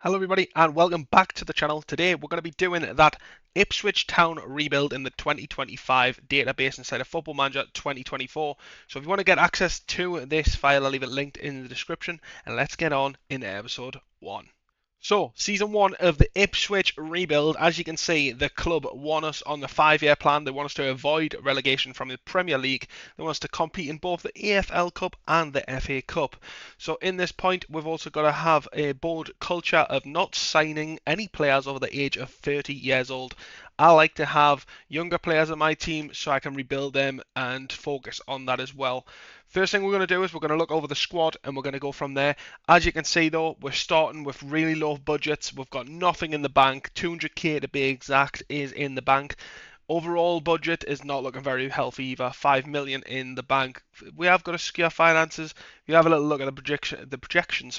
Hello everybody and welcome back to the channel. Today we're going to be doing that Ipswich Town rebuild in the 2025 database inside of Football Manager 2024. So if you want to get access to this file, I'll leave it linked in the description, and let's get on in episode 1. So, season 1 of the Ipswich rebuild. As you can see, the club want us on the 5-year plan. They want us to avoid relegation from the Premier League. They want us to compete in both the AFL Cup and the FA Cup. So, in this point, we've also got to have a bold culture of not signing any players over the age of 30 years old. I like to have younger players on my team so I can rebuild them and focus on that as well. First thing we're going to do is we're going to look over the squad and we're going to go from there. As you can see though, we're starting with really low budgets. We've got nothing in the bank. 200k to be exact is in the bank. Overall budget is not looking very healthy either. 5 million in the bank. We have got to secure finances. If you have a little look at the projection,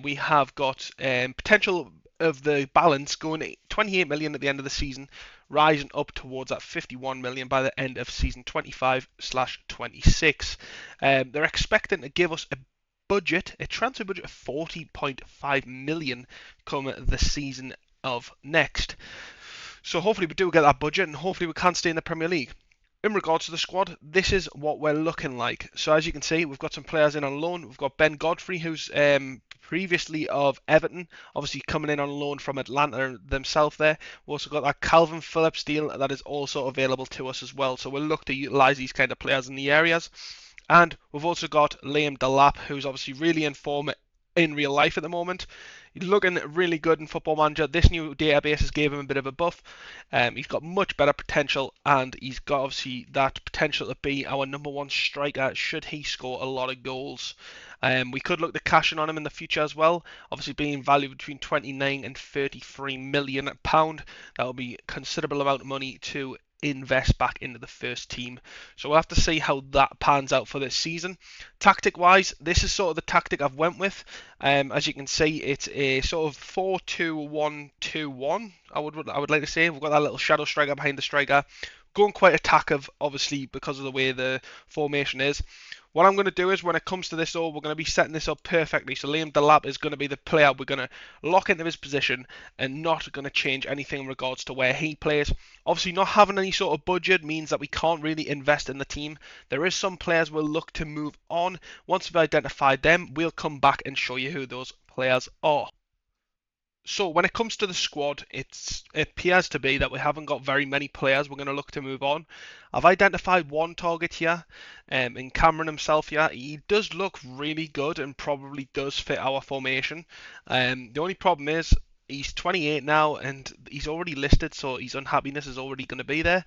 we have got potential of the balance going 28 million at the end of the season, rising up towards that 51 million by the end of season 25/26. They're expecting to give us a transfer budget of 40.5 million come the season of next. So hopefully we do get that budget and hopefully we can stay in the Premier League. In regards to the squad, this is what we're looking like. So as you can see, we've got some players in on loan. We've got Ben Godfrey, who's previously of Everton, obviously coming in on loan from Atlanta themselves there. We've also got that Calvin Phillips deal that is also available to us as well. So we'll look to utilise these kind of players in the areas. And we've also got Liam Delap, who's obviously really in form in real life at the moment. He's looking really good in Football Manager. This new database has gave him a bit of a buff. He's got much better potential, and he's got obviously that potential to be our number one striker should he score a lot of goals. We could look to cash in on him in the future as well. Obviously, being valued between 29 and 33 million pound, that will be a considerable amount of money to invest back into the first team. So we'll have to see how that pans out for this season. Tactic wise, this is sort of the tactic I've went with. As you can see, it's a sort of 4-2-1-2-1. I would like to say we've got that little shadow striker behind the striker, going quite attack-of, obviously because of the way the formation is. What I'm going to do is when it comes to this all, we're going to be setting this up perfectly. So Liam Delap is going to be the player we're going to lock into his position and not going to change anything in regards to where he plays. Obviously, not having any sort of budget means that we can't really invest in the team. There is some players we'll look to move on. Once we've identified them, we'll come back and show you who those players are. So when it comes to the squad, it appears to be that we haven't got very many players we're going to look to move on. I've identified one target here, in Cameron himself here. He does look really good and probably does fit our formation. The only problem is he's 28 now and he's already listed, so his unhappiness is already going to be there.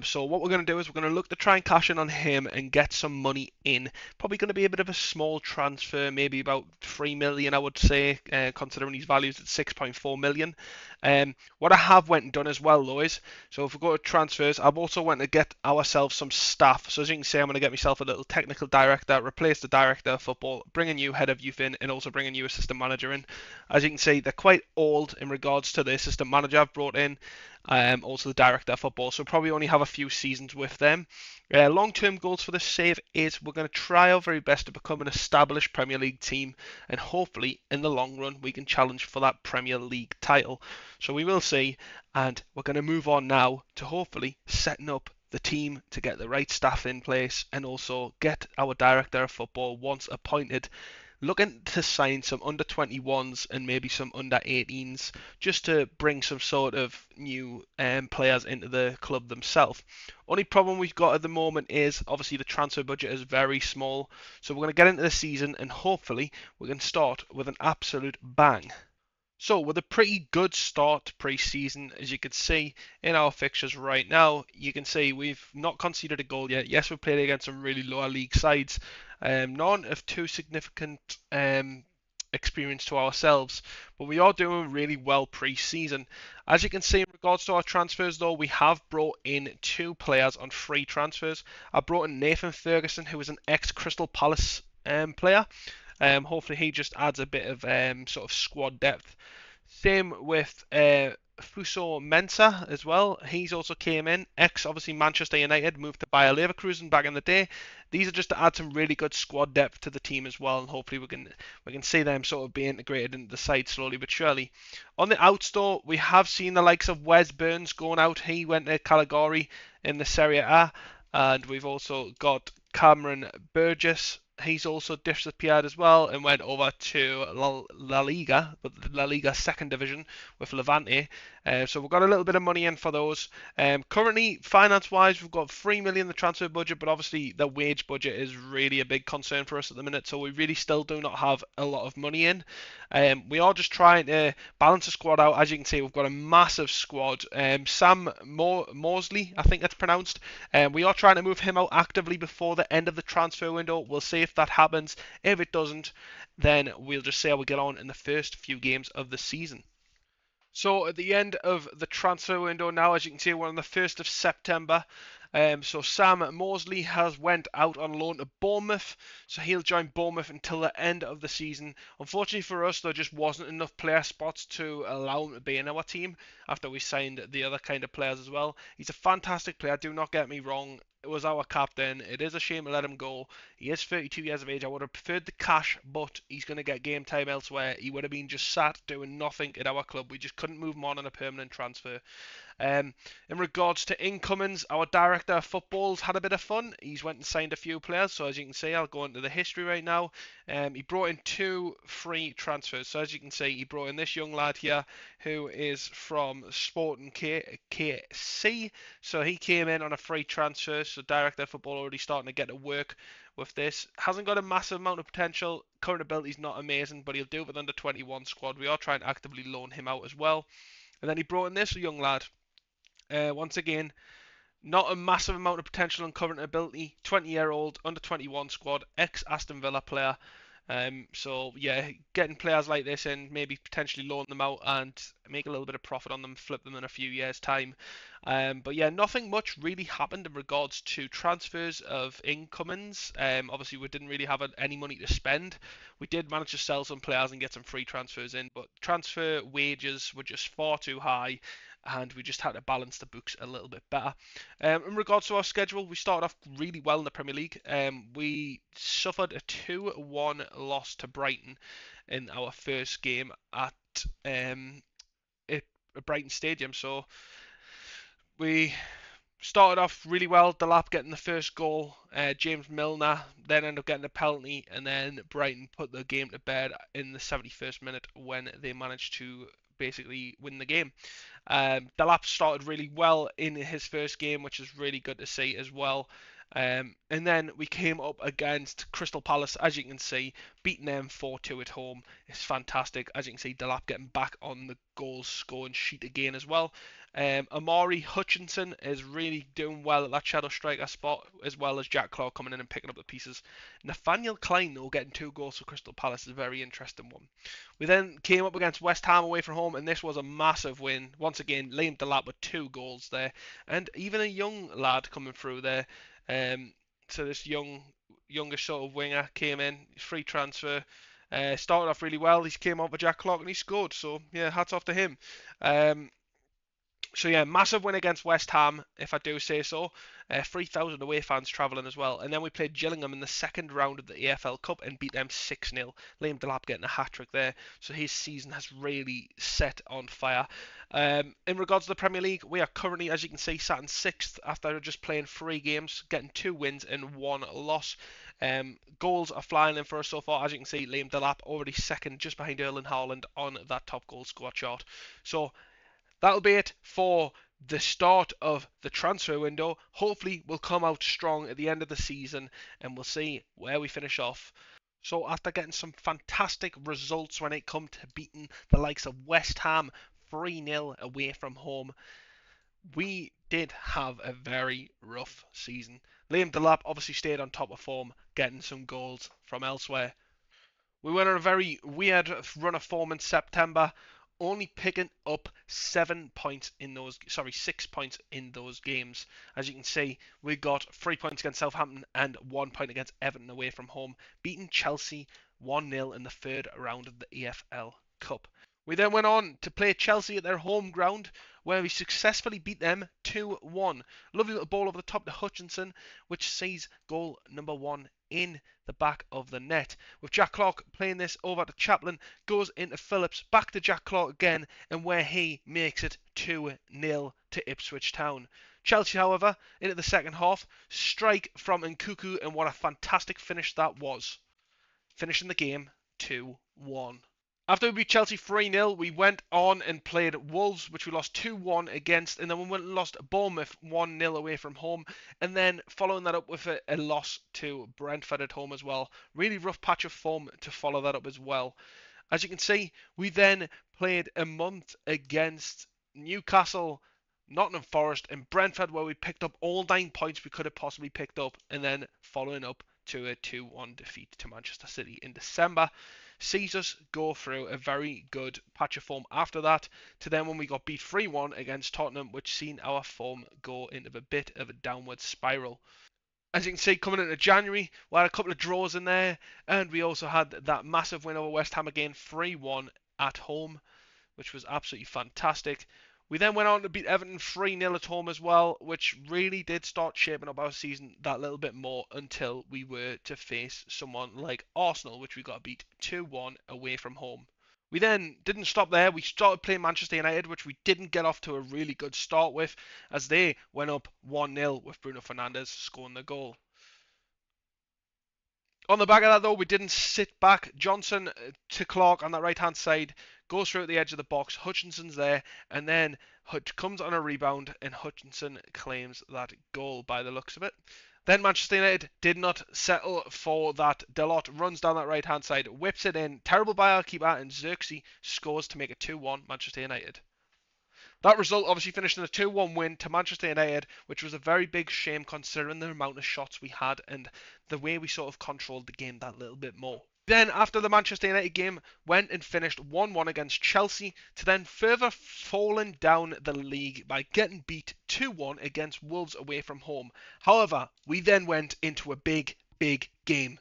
So what we're going to do is we're going to look to try and cash in on him and get some money in. Probably going to be a bit of a small transfer, maybe about 3 million, I would say, considering his values at 6.4 million. What I have went and done as well though is, so if we go to transfers, I've also went to get ourselves some staff. So as you can see, I'm going to get myself a little technical director, replace the director of football, bring a new head of youth in, and also bring a new assistant manager in. As you can see, they're quite old in regards to the assistant manager I've brought in, also the director of football, so probably only have a few seasons with them. Long-term goals for this save is we're going to try our very best to become an established Premier League team, and hopefully in the long run we can challenge for that Premier League title. So we will see, and we're going to move on now to hopefully setting up the team to get the right staff in place and also get our director of football once appointed looking to sign some under 21s and maybe some under 18s just to bring some sort of new players into the club themselves. Only problem we've got at the moment is obviously the transfer budget is very small, so we're going to get into the season and hopefully we can start with an absolute bang. So with a pretty good start to pre-season, as you can see in our fixtures right now, you can see we've not conceded a goal yet. Yes, we've played against some really lower league sides, none of too significant experience to ourselves, but we are doing really well pre-season. As you can see in regards to our transfers though, we have brought in two players on free transfers. I brought in Nathan Ferguson, who is an ex-Crystal Palace player. Hopefully he just adds a bit of sort of squad depth. Same with Fuso Mensah as well. He's also came in. Obviously Manchester United, moved to Bayer Leverkusen back in the day. These are just to add some really good squad depth to the team as well, and hopefully we can see them sort of be integrated into the side slowly but surely. On the outs though, we have seen the likes of Wes Burns going out. He went to Caligari in the Serie A, and we've also got Cameron Burgess. He's also disappeared as well and went over to La Liga, but the La Liga second division with Levante. So we've got a little bit of money in for those. Currently, finance-wise, we've got 3 million in the transfer budget, but obviously the wage budget is really a big concern for us at the minute. So we really still do not have a lot of money in. We are just trying to balance the squad out. As you can see, we've got a massive squad. Sam Mosley, I think that's pronounced. We are trying to move him out actively before the end of the transfer window. We'll see if that happens. If it doesn't, then we'll just see how we get on in the first few games of the season. So at the end of the transfer window now, as you can see, we're on the 1st of September. So Sam Mosley has went out on loan to Bournemouth, so he'll join Bournemouth until the end of the season. Unfortunately for us, there just wasn't enough player spots to allow him to be in our team after we signed the other kind of players as well. He's a fantastic player, do not get me wrong. It was our captain. It is a shame to let him go. He is 32 years of age. I would have preferred the cash, but he's going to get game time elsewhere. He would have been just sat doing nothing at our club. We just couldn't move him on a permanent transfer. In regards to incomings, our director of football's had a bit of fun. He's went and signed a few players. So as you can see, I'll go into the history right now. He brought in 2 free transfers. So as you can see, he brought in this young lad here who is from Sporting KC. So he came in on a free transfer. So director of football already starting to get to work with this. Hasn't got a massive amount of potential. Current ability's not amazing, but he'll do it with under 21 squad. We are trying to actively loan him out as well. And then he brought in this young lad. Once again, not a massive amount of potential and current ability. 20-year-old, under 21 squad, ex-Aston Villa player. So yeah, getting players like this in, maybe potentially loan them out and make a little bit of profit on them, flip them in a few years' time. But yeah, nothing much really happened in regards to transfers of incomings. Obviously, we didn't really have any money to spend. We did manage to sell some players and get some free transfers in, but transfer wages were just far too high, and we just had to balance the books a little bit better. In regards to our schedule, we started off really well in the Premier League. We suffered a 2-1 loss to Brighton in our first game at Brighton Stadium. So we started off really well. Delap getting the first goal, James Milner then ended up getting a penalty, and then Brighton put the game to bed in the 71st minute when they managed to basically win the game. Delap started really well in his first game, which is really good to see as well. And then we came up against Crystal Palace, as you can see, beating them 4-2 at home. It's fantastic. As you can see, Delap getting back on the goal scoring sheet again as well. Amari Hutchinson is really doing well at that shadow striker spot, as well as Jack Clark coming in and picking up the pieces. Nathaniel Klein, though, getting 2 goals for Crystal Palace is a very interesting one. We then came up against West Ham away from home, and this was a massive win. Once again, Liam Delap with 2 goals there, and even a young lad coming through there. So this youngish sort of winger came in, free transfer. Started off really well. He came on for Jack Clark and he scored. So yeah, hats off to him. So yeah, massive win against West Ham, if I do say so. 3,000 away fans travelling as well. And then we played Gillingham in the second round of the AFL Cup and beat them 6-0. Liam Delap getting a hat-trick there. So his season has really set on fire. In regards to the Premier League, we are currently, as you can see, sat in 6th after just playing 3 games, getting 2 wins and 1 loss. Goals are flying in for us so far. As you can see, Liam Delap already second, just behind Erling Haaland on that top goal scorer chart. So that'll be it for the start of the transfer window. Hopefully we'll come out strong at the end of the season and we'll see where we finish off. So after getting some fantastic results when it comes to beating the likes of West Ham 3-0 away from home, we did have a very rough season. Liam Delap obviously stayed on top of form, getting some goals from elsewhere. We went on a very weird run of form in September, only picking up 6 points in those games. As you can see, we got 3 points against Southampton and 1 point against Everton away from home, beating Chelsea 1-0 in the third round of the EFL Cup. We then went on to play Chelsea at their home ground, where we successfully beat them 2-1. Lovely little ball over the top to Hutchinson, which sees goal number 1 in the back of the net. With Jack Clark playing this over to Chaplin, goes into Phillips, back to Jack Clark again, and where he makes it 2-0 to Ipswich Town. Chelsea, however, into the second half, strike from Nkuku, and what a fantastic finish that was. Finishing the game 2-1. After we beat Chelsea 3-0, we went on and played Wolves, which we lost 2-1 against, and then we went and lost Bournemouth 1-0 away from home, and then following that up with a loss to Brentford at home as well. Really rough patch of form to follow that up as well. As you can see, we then played a month against Newcastle, Nottingham Forest, and Brentford, where we picked up all 9 points we could have possibly picked up, and then following up to a 2-1 defeat to Manchester City in December. Sees us go through a very good patch of form after that, to then when we got beat 3-1 against Tottenham, which seen our form go into a bit of a downward spiral. As you can see, coming into January, we had a couple of draws in there, and we also had that massive win over West Ham again, 3-1 at home, which was absolutely fantastic. We then went on to beat Everton 3-0 at home as well, which really did start shaping up our season that little bit more until we were to face someone like Arsenal, which we got beat 2-1 away from home. We then didn't stop there. We started playing Manchester United, which we didn't get off to a really good start with, as they went up 1-0 with Bruno Fernandes scoring the goal. On the back of that, though, we didn't sit back. Johnson to Clark on that right-hand side goes through at the edge of the box. Hutchinson's there, and then Hutch comes on a rebound, and Hutchinson claims that goal by the looks of it. Then Manchester United did not settle for that. Delort runs down that right-hand side, whips it in. Terrible by our keeper, and Xerxes scores to make it 2-1 Manchester United. That result obviously finished in a 2-1 win to Manchester United, which was a very big shame considering the amount of shots we had and the way we sort of controlled the game that little bit more. Then, after the Manchester United game, went and finished 1-1 against Chelsea, to then further falling down the league by getting beat 2-1 against Wolves away from home. However, we then went into a big game.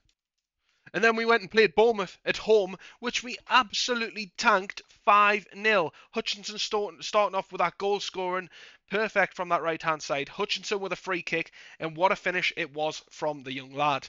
And then we went and played Bournemouth at home, which we absolutely tanked 5-0. Hutchinson starting off with that goal scoring, perfect from that right-hand side. Hutchinson with a free kick, and what a finish it was from the young lad.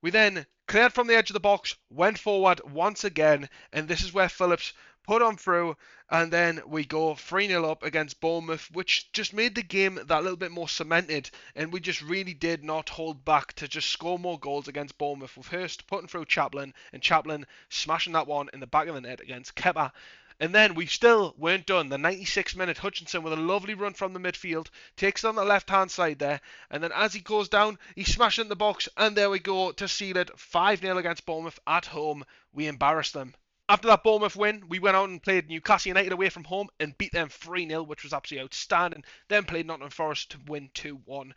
We then cleared from the edge of the box, went forward once again, and this is where Phillips put on through, and then we go 3-0 up against Bournemouth, which just made the game that little bit more cemented, and we just really did not hold back to just score more goals against Bournemouth, with Hurst putting through Chaplin, and Chaplin smashing that one in the back of the net against Kepa. And then we still weren't done. The 96th minute, Hutchinson with a lovely run from the midfield, takes it on the left-hand side there, and then as he goes down, he smashes it in the box, and there we go to seal it 5-0 against Bournemouth at home. We embarrassed them. After that Bournemouth win, we went out and played Newcastle United away from home and beat them 3-0, which was absolutely outstanding. Then played Nottingham Forest to win 2-1,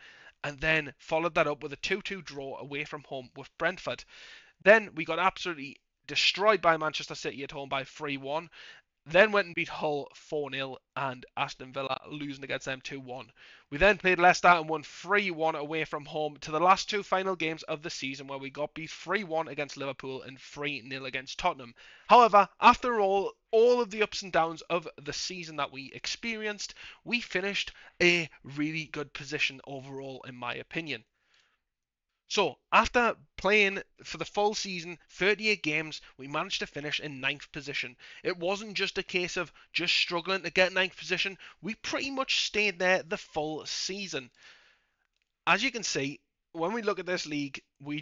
and then followed that up with a 2-2 draw away from home with Brentford. Then we got absolutely destroyed by Manchester City at home by 3-1. Then went and beat Hull 4-0 and Aston Villa losing against them 2-1. We then played Leicester and won 3-1 away from home to the last 2 final games of the season, where we got beat 3-1 against Liverpool and 3-0 against Tottenham. However, after all of the ups and downs of the season that we experienced, we finished a really good position overall, in my opinion. So, after playing for the full season, 38 games, we managed to finish in 9th position. It wasn't just a case of just struggling to get 9th position, we pretty much stayed there the full season. As you can see, when we look at this league, we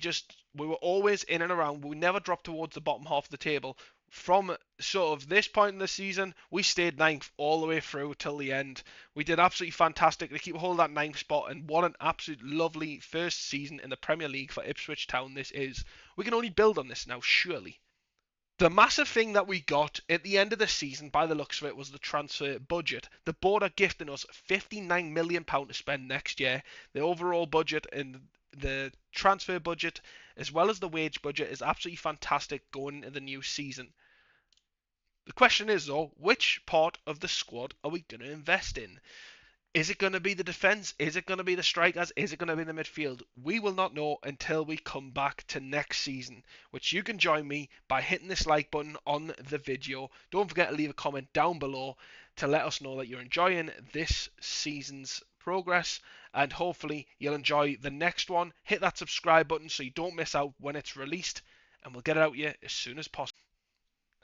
were always in and around. We never dropped towards the bottom half of the table. From sort of this point in the season, we stayed 9th all the way through till the end. We did absolutely fantastic to keep hold of that 9th spot, and what an absolute lovely first season in the Premier League for Ipswich Town this is. We can only build on this now, surely. The massive thing that we got at the end of the season, by the looks of it, was the transfer budget. The board are gifting us £59 million to spend next year. The overall budget and the transfer budget, as well as the wage budget, is absolutely fantastic going into the new season. The question is, though, which part of the squad are we going to invest in? Is it going to be the defence? Is it going to be the strikers? Is it going to be the midfield? We will not know until we come back to next season, which you can join me by hitting this like button on the video. Don't forget to leave a comment down below to let us know that you're enjoying this season's progress, and hopefully you'll enjoy the next one. Hit that subscribe button so you don't miss out when it's released, and we'll get it out to you as soon as possible.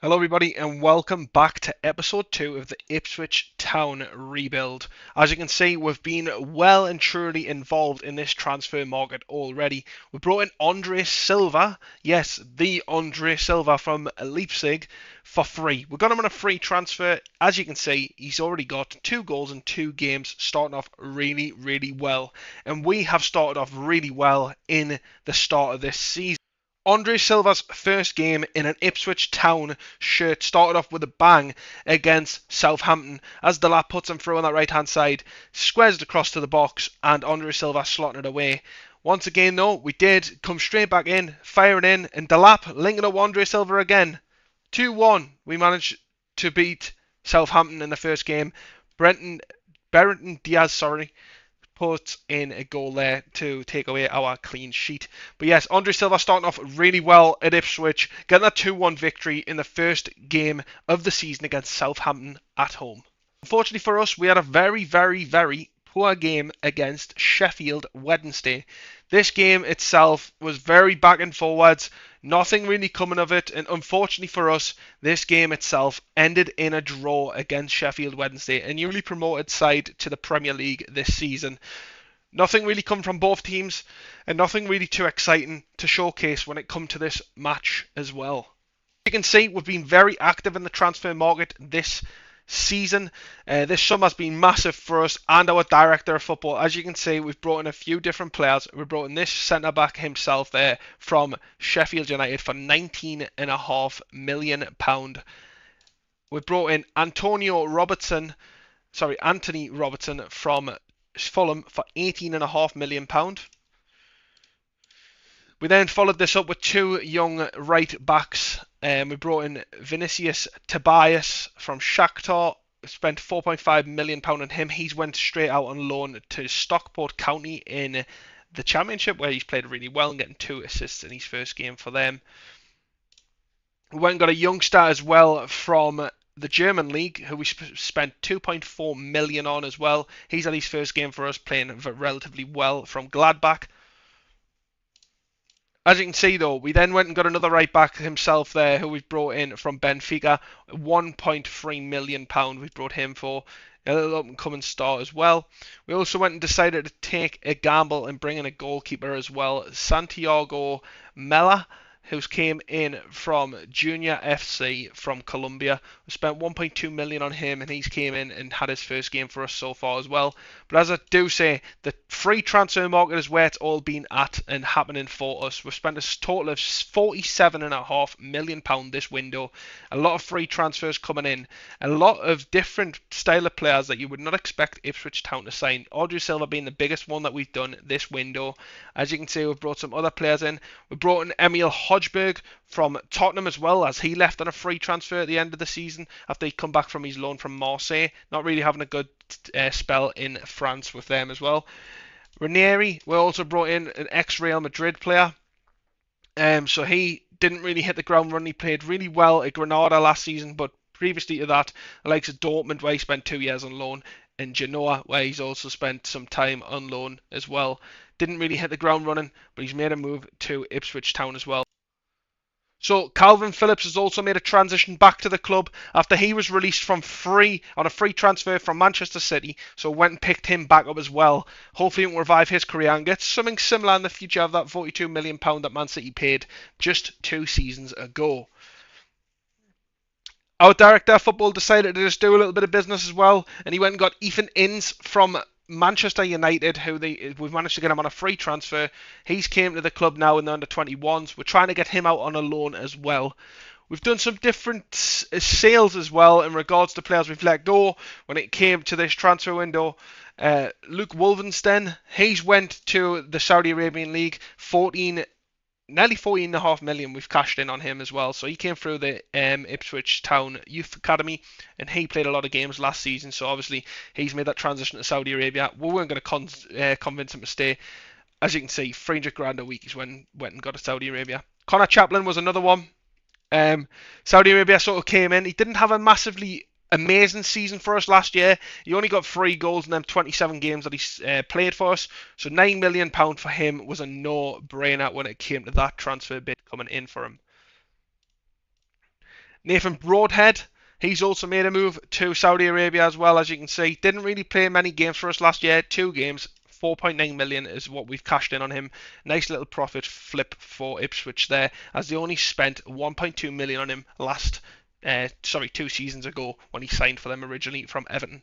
Hello everybody and welcome back to episode 2 of the Ipswich Town rebuild. As you can see, we've been well and truly involved in this transfer market already. We brought in Andre Silva, yes, the Andre Silva from Leipzig, for free. We got him on a free transfer. As you can see, he's already got 2 goals in 2 games, starting off really well. And we have started off really well in the start of this season. Andre Silva's first game in an Ipswich Town shirt started off with a bang against Southampton as Delap puts him through on that right hand side, squares it across to the box, and Andre Silva slotting it away. Once again though, we did come straight back in, firing in, and Delap linking up Andre Silva again. 2-1, we managed to beat Southampton in the first game. Brenton Diaz, put in a goal there to take away our clean sheet. But yes, Andre Silva starting off really well at Ipswich, getting that 2-1 victory in the first game of the season against Southampton at home. Unfortunately for us, we had a very poor game against Sheffield Wednesday. This game itself was very back and forwards, nothing really coming of it, and unfortunately for us, this game itself ended in a draw against Sheffield Wednesday, a newly promoted side to the Premier League this season. Nothing really come from both teams, and nothing really too exciting to showcase when it comes to this match as well. You can see we've been very active in the transfer market this season. This summer has been massive for us and our director of football. As you can see, we've brought in a few different players. We've brought in this centre back himself there from Sheffield United for £19.5 million. We've brought in Anthony Robertson from Fulham for £18.5 million. We then followed this up with 2 young right backs. We brought in Vinicius Tobias from Shakhtar. Spent £4.5 million on him. He's went straight out on loan to Stockport County in the Championship, where he's played really well and getting 2 assists in his first game for them. We went and got a youngster as well from the German league, who we spent £2.4 million on as well. He's had his first game for us, playing relatively well from Gladbach. As you can see though, we then went and got another right back himself there, who we've brought in from Benfica. £1.3 million we've brought him for. A little up and coming star as well. We also went and decided to take a gamble and bring in a goalkeeper as well. Santiago Mela, who came in from Junior FC from Colombia. We spent £1.2 million on him, and he's came in and had his first game for us so far as well. But as I do say, the free transfer market is where it's all been at and happening for us. We've spent a total of £47.5 million this window. A lot of free transfers coming in. A lot of different style of players that you would not expect Ipswich Town to sign. Andre Silva being the biggest one that we've done this window. As you can see, we've brought some other players in. We brought in Emil Hodgberg from Tottenham as well, as he left on a free transfer at the end of the season after he'd come back from his loan from Marseille. Not really having a good spell in France with them as well. Ranieri, we also brought in an ex-Real Madrid player. So he didn't really hit the ground running. He played really well at Granada last season, but previously to that, the likes of Dortmund, where he spent 2 years on loan, and Genoa, where he's also spent some time on loan as well. Didn't really hit the ground running, but he's made a move to Ipswich Town as well. So Calvin Phillips has also made a transition back to the club after he was released from on a free transfer from Manchester City. So went and picked him back up as well. Hopefully it will revive his career and get something similar in the future of that £42 million that Man City paid just 2 seasons ago. Our director of football decided to just do a little bit of business as well, and he went and got Ethan Ince from Manchester United, who we've managed to get him on a free transfer. He's came to the club now in the under-21s. We're trying to get him out on a loan as well. We've done some different sales as well in regards to players we've let go when it came to this transfer window. Luke Wolvenstein, he's went to the Saudi Arabian League, 14 nearly 14.5 million we've cashed in on him as well. So he came through the Ipswich Town Youth Academy, and he played a lot of games last season. So obviously he's made that transition to Saudi Arabia. We weren't going to convince him to stay. As you can see, 300 grand a week is when went and got to Saudi Arabia. Connor Chaplin was another one. Saudi Arabia sort of came in. He didn't have a massively amazing season for us last year. He only got 3 goals in them 27 games that he played for us. So £9 million for him was a no-brainer when it came to that transfer bid coming in for him. Nathan Broadhead, he's also made a move to Saudi Arabia as well, as you can see. Didn't really play many games for us last year. 2 games. 4.9 million is what we've cashed in on him. Nice little profit flip for Ipswich there, as they only spent 1.2 million on him 2 seasons ago when he signed for them originally from Everton.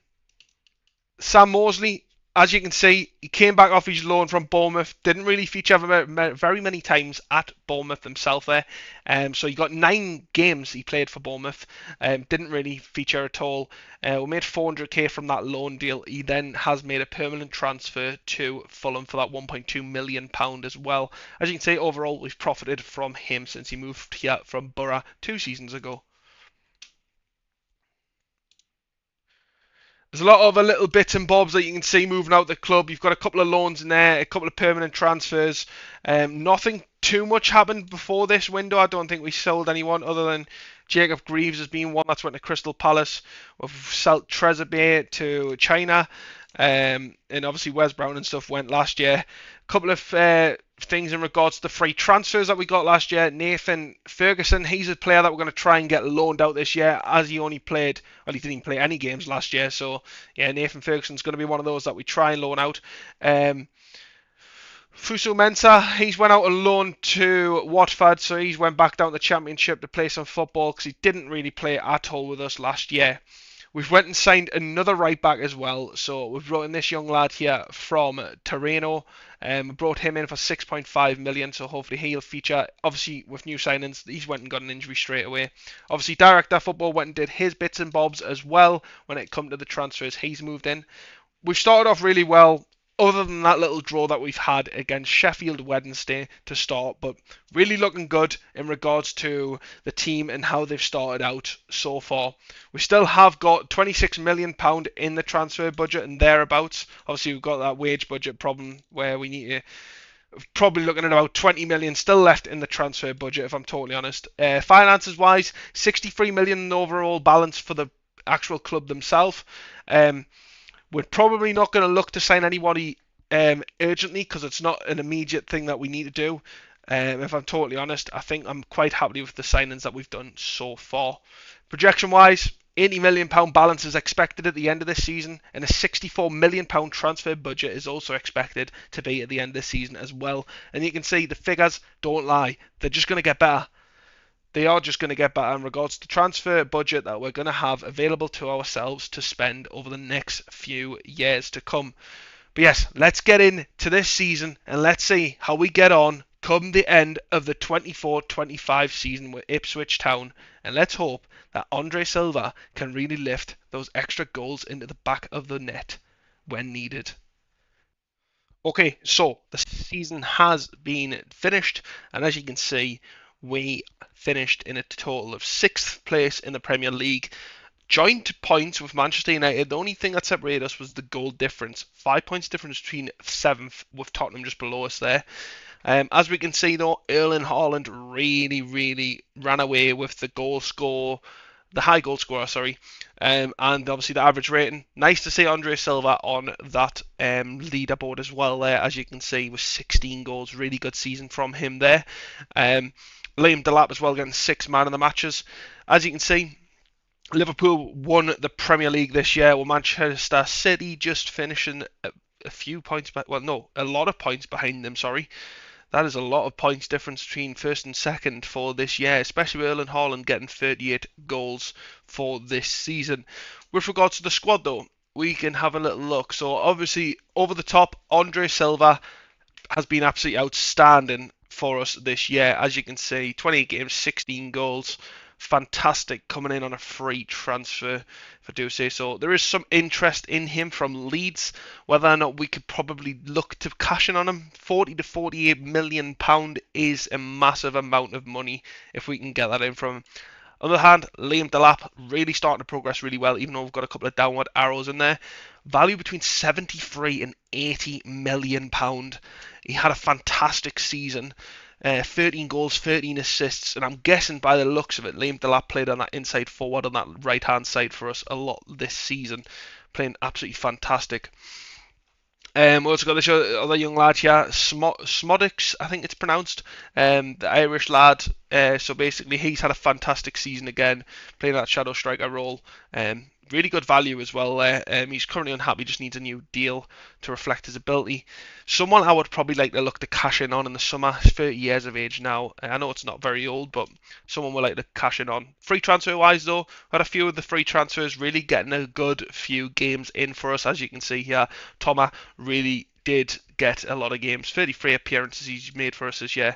Sam Mosley, as you can see, he came back off his loan from Bournemouth. Didn't really feature very many times at Bournemouth himself there. So he got 9 games he played for Bournemouth. Didn't really feature at all. We made 400k from that loan deal. He then has made a permanent transfer to Fulham for that £1.2 million as well. As you can see, overall, we've profited from him since he moved here from Borough 2 seasons ago. There's a lot of little bits and bobs that you can see moving out the club. You've got a couple of loans in there, a couple of permanent transfers. Nothing too much happened before this window. I don't think we sold anyone other than Jacob Greaves has been one that's went to Crystal Palace. We've sold Trezeguet to China. And obviously Wes Brown and stuff went last year. A couple of things in regards to the free transfers that we got last year. Nathan Ferguson, he's a player that we're going to try and get loaned out this year, as he only played, well, he didn't even play any games last year. So yeah, Nathan Ferguson's going to be one of those that we try and loan out. Fusu Mensah, he's went out on loan to Watford, so he's went back down to the Championship to play some football because he didn't really play at all with us last year. We've went and signed another right back as well. So we've brought in this young lad here from Torino. We brought him in for 6.5 million. So hopefully he'll feature. Obviously with new signings, he's went and got an injury straight away. Obviously Director Football went and did his bits and bobs as well when it come to the transfers he's moved in. We've started off really well, other than that little draw that we've had against Sheffield Wednesday to start, but really looking good in regards to the team and how they've started out so far. We still have got £26 million in the transfer budget and thereabouts. Obviously we've got that wage budget problem where we need to probably looking at about 20 million still left in the transfer budget, if I'm totally honest. Finances wise, 63 million in the overall balance for the actual club themselves. We're probably not going to look to sign anybody urgently because it's not an immediate thing that we need to do. If I'm totally honest, I think I'm quite happy with the signings that we've done so far. Projection-wise, £80 million balance is expected at the end of this season, and a £64 million transfer budget is also expected to be at the end of this season as well. And you can see the figures don't lie. They're just going to get better. They are just going to get better in regards to the transfer budget that we're going to have available to ourselves to spend over the next few years to come. But yes, let's get into this season and let's see how we get on come the end of the 24-25 season with Ipswich Town. And let's hope that Andre Silva can really lift those extra goals into the back of the net when needed. Okay, so the season has been finished, and as you can see, we finished in a total of 6th place in the Premier League. Joint points with Manchester United. The only thing that separated us was the goal difference. 5 points difference between 7th with Tottenham just below us there. As we can see though, Erling Haaland really ran away with the high goal scorer, and obviously the average rating. Nice to see Andre Silva on that leaderboard as well there, as you can see, with 16 goals. Really good season from him there. Liam Delap as well, getting 6 man of the matches. As you can see, Liverpool won the Premier League this year, with Manchester City just finishing a few points back. Well, no, a lot of points behind them, That is a lot of points difference between first and second for this year, especially with Erling Haaland getting 38 goals for this season. With regards to the squad, though, we can have a little look. So, obviously, over the top, Andre Silva has been absolutely outstanding for us this year. As you can see, 28 games, 16 goals. fantastic coming in on a free transfer, if I do say so. There is some interest in him from Leeds. Whether or not we could probably look to cash in on him, 40 to 48 million pound is a massive amount of money if we can get that in from him. On the other hand, Liam Delap really starting to progress really well, even though we've got a couple of downward arrows in there. Value between 73 and 80 million pound. He had a fantastic season. 13 goals, 13 assists, and I'm guessing by the looks of it, Liam Delap played on that inside forward on that right hand side for us a lot this season, playing absolutely fantastic. We also got this other young lad here, Smodix, I think it's pronounced, the Irish lad. So basically, he's had a fantastic season again, playing that shadow striker role. Really good value as well there. He's currently unhappy, just needs a new deal to reflect his ability. Someone I would probably like to look to cash in on in the summer. He's 30 years of age now. I know it's not very old, but someone would like to cash in on. Free transfer wise though, had a few of the free transfers really getting a good few games in for us. As you can see here, Thomas really did get a lot of games. 33 appearances he's made for us this year.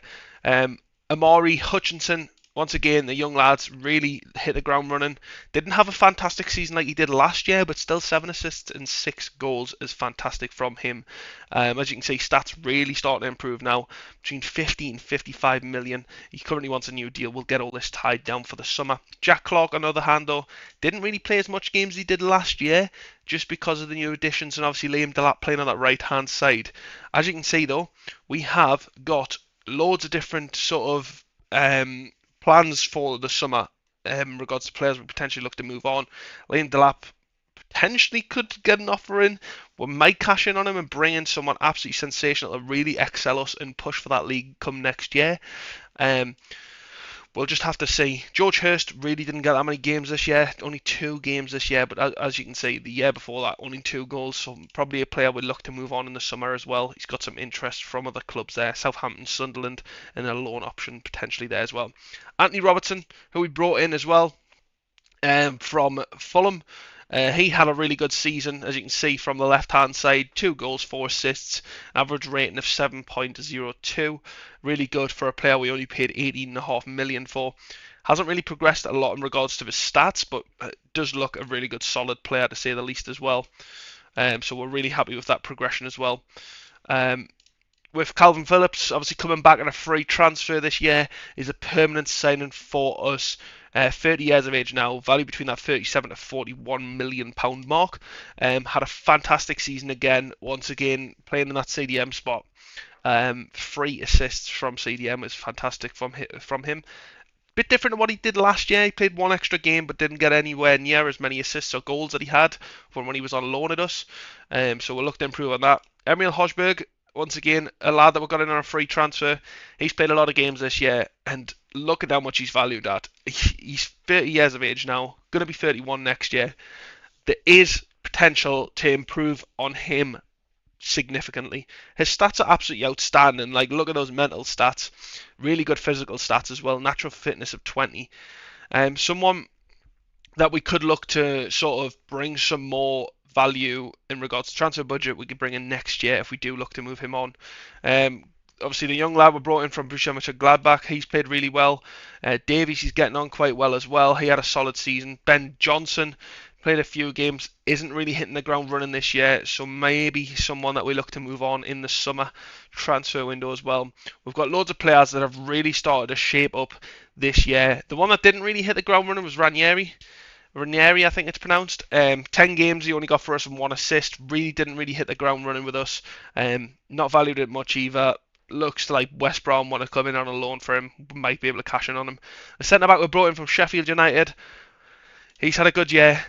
Amari Hutchinson, once again, the young lads really hit the ground running. Didn't have a fantastic season like he did last year, but still 7 assists and 6 goals is fantastic from him. As you can see, stats really starting to improve now. Between 50 and 55 million. He currently wants a new deal. We'll get all this tied down for the summer. Jack Clark, on the other hand, though, didn't really play as much games as he did last year, just because of the new additions and obviously Liam Delap playing on that right-hand side. As you can see, though, we have got loads of different sort of plans for the summer in regards to players we potentially look to move on. Liam Delap potentially could get an offer in. We might cash in on him and bring in someone absolutely sensational to really excel us and push for that league come next year. We'll just have to see. George Hurst really didn't get that many games this year. Only 2 games this year, but as you can see, the year before that, only 2 goals. So probably a player we'd look to move on in the summer as well. He's got some interest from other clubs there. Southampton, Sunderland, and a loan option potentially there as well. Anthony Robertson, who we brought in as well from Fulham. He had a really good season, as you can see from the left-hand side. 2 goals, 4 assists, average rating of 7.02. Really good for a player we only paid 18.5 million for. Hasn't really progressed a lot in regards to his stats, but does look a really good, solid player to say the least as well. So we're really happy with that progression as well. With Calvin Phillips, obviously coming back on a free transfer this year, is a permanent signing for us. 30 years of age now, value between that 37 to 41 million pound mark. Had a fantastic season again, once again playing in that CDM spot. 3 assists from CDM is fantastic from him. Bit different to what he did last year. He played 1 extra game but didn't get anywhere near as many assists or goals that he had from when he was on loan at us. So we'll look to improve on that. Emil Hosberg, once again, a lad that we got in on a free transfer. He's played a lot of games this year, and look at how much he's valued at. He's 30 years of age now, going to be 31 next year. There is potential to improve on him significantly. His stats are absolutely outstanding. Like, look at those mental stats. Really good physical stats as well. Natural fitness of 20. Someone that we could look to sort of bring some more value in regards to transfer budget we could bring in next year if we do look to move him on. Obviously, the young lad we brought in from Borussia Mönchengladbach, he's played really well. Davies, he's getting on quite well as well. He had a solid season. Ben Johnson played a few games, isn't really hitting the ground running this year, so maybe someone that we look to move on in the summer transfer window as well. We've got loads of players that have really started to shape up this year. The one that didn't really hit the ground running was Ranieri, I think it's pronounced. 10 games he only got for us and 1 assist. Didn't really hit the ground running with us. Not valued it much either. Looks like West Brom want to come in on a loan for him. Might be able to cash in on him. The centre back we brought in from Sheffield United. He's had a good year.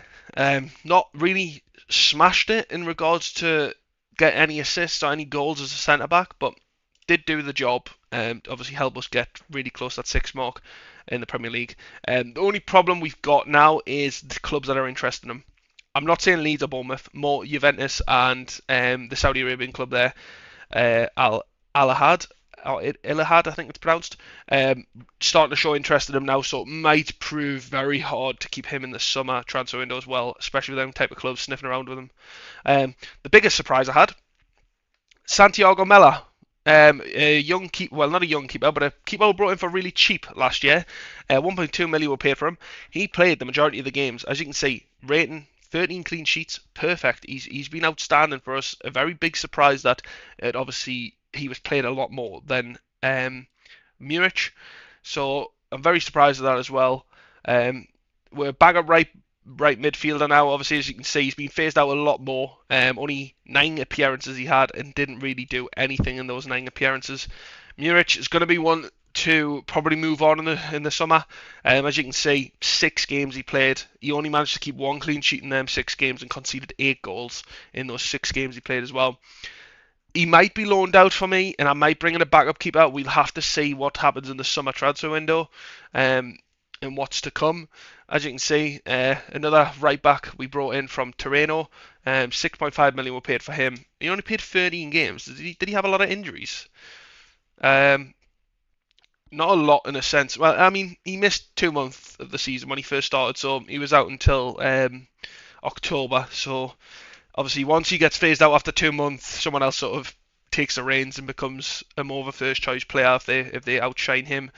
Not really smashed it in regards to get any assists or any goals as a centre back, but did do the job. Obviously help us get really close to that 6 mark in the Premier League. The only problem we've got now is the clubs that are interested in him. I'm not saying Leeds or Bournemouth, more Juventus and the Saudi Arabian club there, Al-Ahad, or Ilahad, I think it's pronounced, starting to show interest in him now, so it might prove very hard to keep him in the summer transfer window as well, especially with them type of clubs sniffing around with him. The biggest surprise I had, Santiago Mella. A young keeper, well, not a young keeper, but a keeper we brought in for really cheap last year. 1.2 million we paid for him. He played the majority of the games. As you can see, rating 13 clean sheets, perfect. He's been outstanding for us. A very big surprise that obviously he was played a lot more than Muric. So I'm very surprised at that as well. We're back up right midfielder now. Obviously, as you can see, he's been phased out a lot more. Only 9 appearances he had and didn't really do anything in those 9 appearances. Muric is going to be one to probably move on in the summer. As you can see, 6 games he played. He only managed to keep 1 clean sheet in them 6 games and conceded 8 goals in those 6 games he played as well. He might be loaned out for me, and I might bring in a backup keeper. We'll have to see what happens in the summer transfer window, and what's to come. As you can see, another right back we brought in from Torino. 6.5 million were paid for him. He only played 13 games. Did he have a lot of injuries? Not a lot in a sense. Well, I mean, he missed 2 months of the season when he first started, so he was out until October. So obviously, once he gets phased out after 2 months, someone else sort of takes the reins and becomes a more of a first choice player if they outshine him.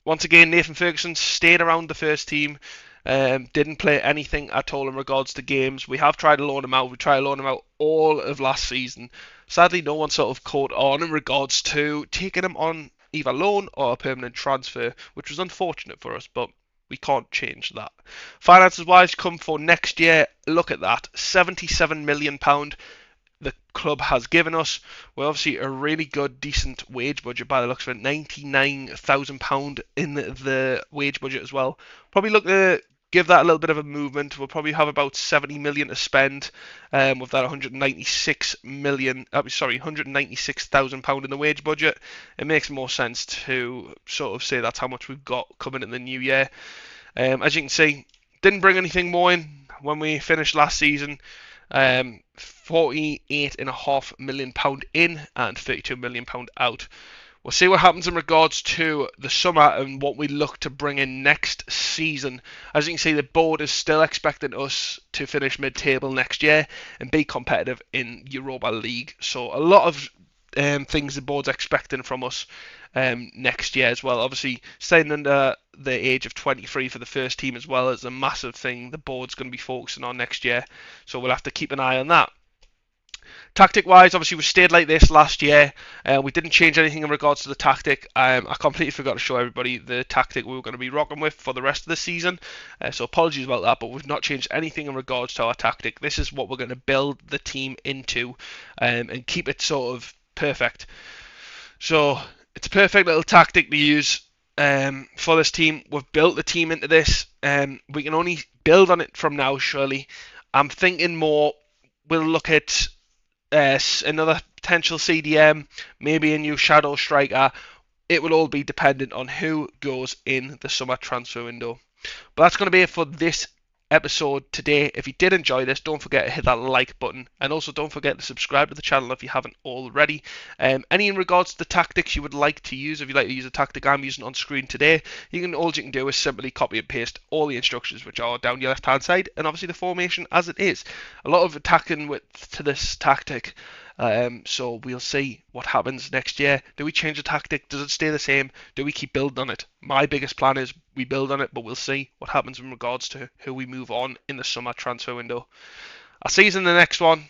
Once again, Nathan Ferguson stayed around the first team. Didn't play anything at all in regards to games. We have tried to loan him out. We tried to loan him out all of last season. Sadly, no one sort of caught on in regards to taking him on either loan or a permanent transfer, which was unfortunate for us, but we can't change that. Finances wise, come for next year, look at that, £77 million the club has given us. We're obviously a really good, decent wage budget by the looks of it. £99,000 in the wage budget as well. Probably look to give that a little bit of a movement. We'll probably have about 70 million to spend with that 196 million. Sorry, £196,000 in the wage budget. It makes more sense to sort of say that's how much we've got coming in the new year. As you can see, didn't bring anything more in when we finished last season. £48.5 million in and £32 million out. We'll see what happens in regards to the summer and what we look to bring in next season. As you can see, the board is still expecting us to finish mid-table next year and be competitive in Europa League. So a lot of things the board's expecting from us next year as well. Obviously, staying under the age of 23 for the first team as well is a massive thing the board's going to be focusing on next year. So we'll have to keep an eye on that. Tactic wise, obviously we stayed like this last year. We didn't change anything in regards to the tactic. I completely forgot to show everybody the tactic we were going to be rocking with for the rest of the season. So apologies about that, but we've not changed anything in regards to our tactic. This is what we're going to build the team into and keep it sort of perfect. So it's a perfect little tactic to use for this team. We've built the team into this. We can only build on it from now, surely. I'm thinking more we'll look at another potential CDM, maybe a new shadow striker. It will all be dependent on who goes in the summer transfer window. But that's going to be it for this episode today. If you did enjoy this, don't forget to hit that like button, and also don't forget to subscribe to the channel if you haven't already. Any in regards to the tactics you would like to use, if you'd like to use a tactic I'm using on screen today, all you can do is simply copy and paste all the instructions which are down your left hand side, and obviously the formation as it is. A lot of attacking to this tactic. So we'll see what happens next year. Do we change the tactic? Does it stay the same? Do we keep building on it? My biggest plan is we build on it, but we'll see what happens in regards to who we move on in the summer transfer window. I'll see you in the next one.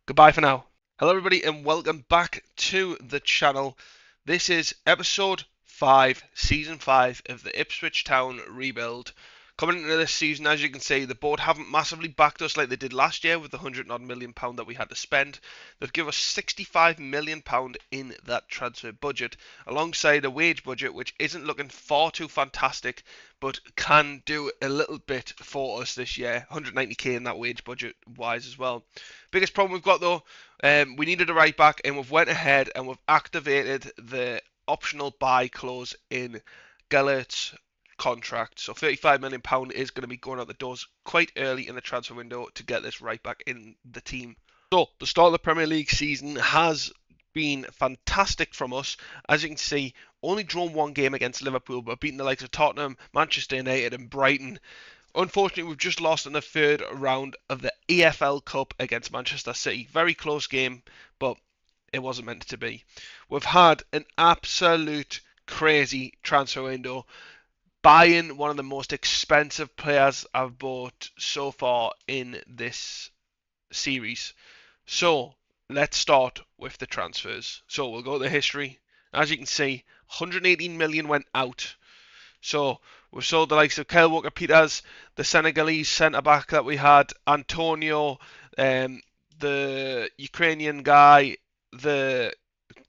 Goodbye for now. Hello everybody and welcome back to the channel. This is episode 5, season 5 of the Ipswich Town rebuild. Coming into this season, as you can see, the board haven't massively backed us like they did last year with the £100 million that we had to spend. They've given us £65 million in that transfer budget, alongside a wage budget which isn't looking far too fantastic, but can do a little bit for us this year. 190k in that wage budget wise as well. Biggest problem we've got though, we needed a right back, and we've went ahead and we've activated the optional buy clause in Gellert's contract. So £35 million is going to be going out the doors quite early in the transfer window to get this right back in the team. So the start of the Premier League season has been fantastic from us. As you can see, only drawn 1 game against Liverpool, but beating the likes of Tottenham, Manchester United and Brighton. Unfortunately, we've just lost in the 3rd round of the EFL Cup against Manchester City. Very close game, but it wasn't meant to be. We've had an absolute crazy transfer window. Buying one of the most expensive players I've bought so far in this series. So let's start with the transfers. So we'll go to the history. As you can see, 118 million went out. So we've sold the likes of Kyle Walker-Peters, the Senegalese centre back that we had, Antonio, the Ukrainian guy, the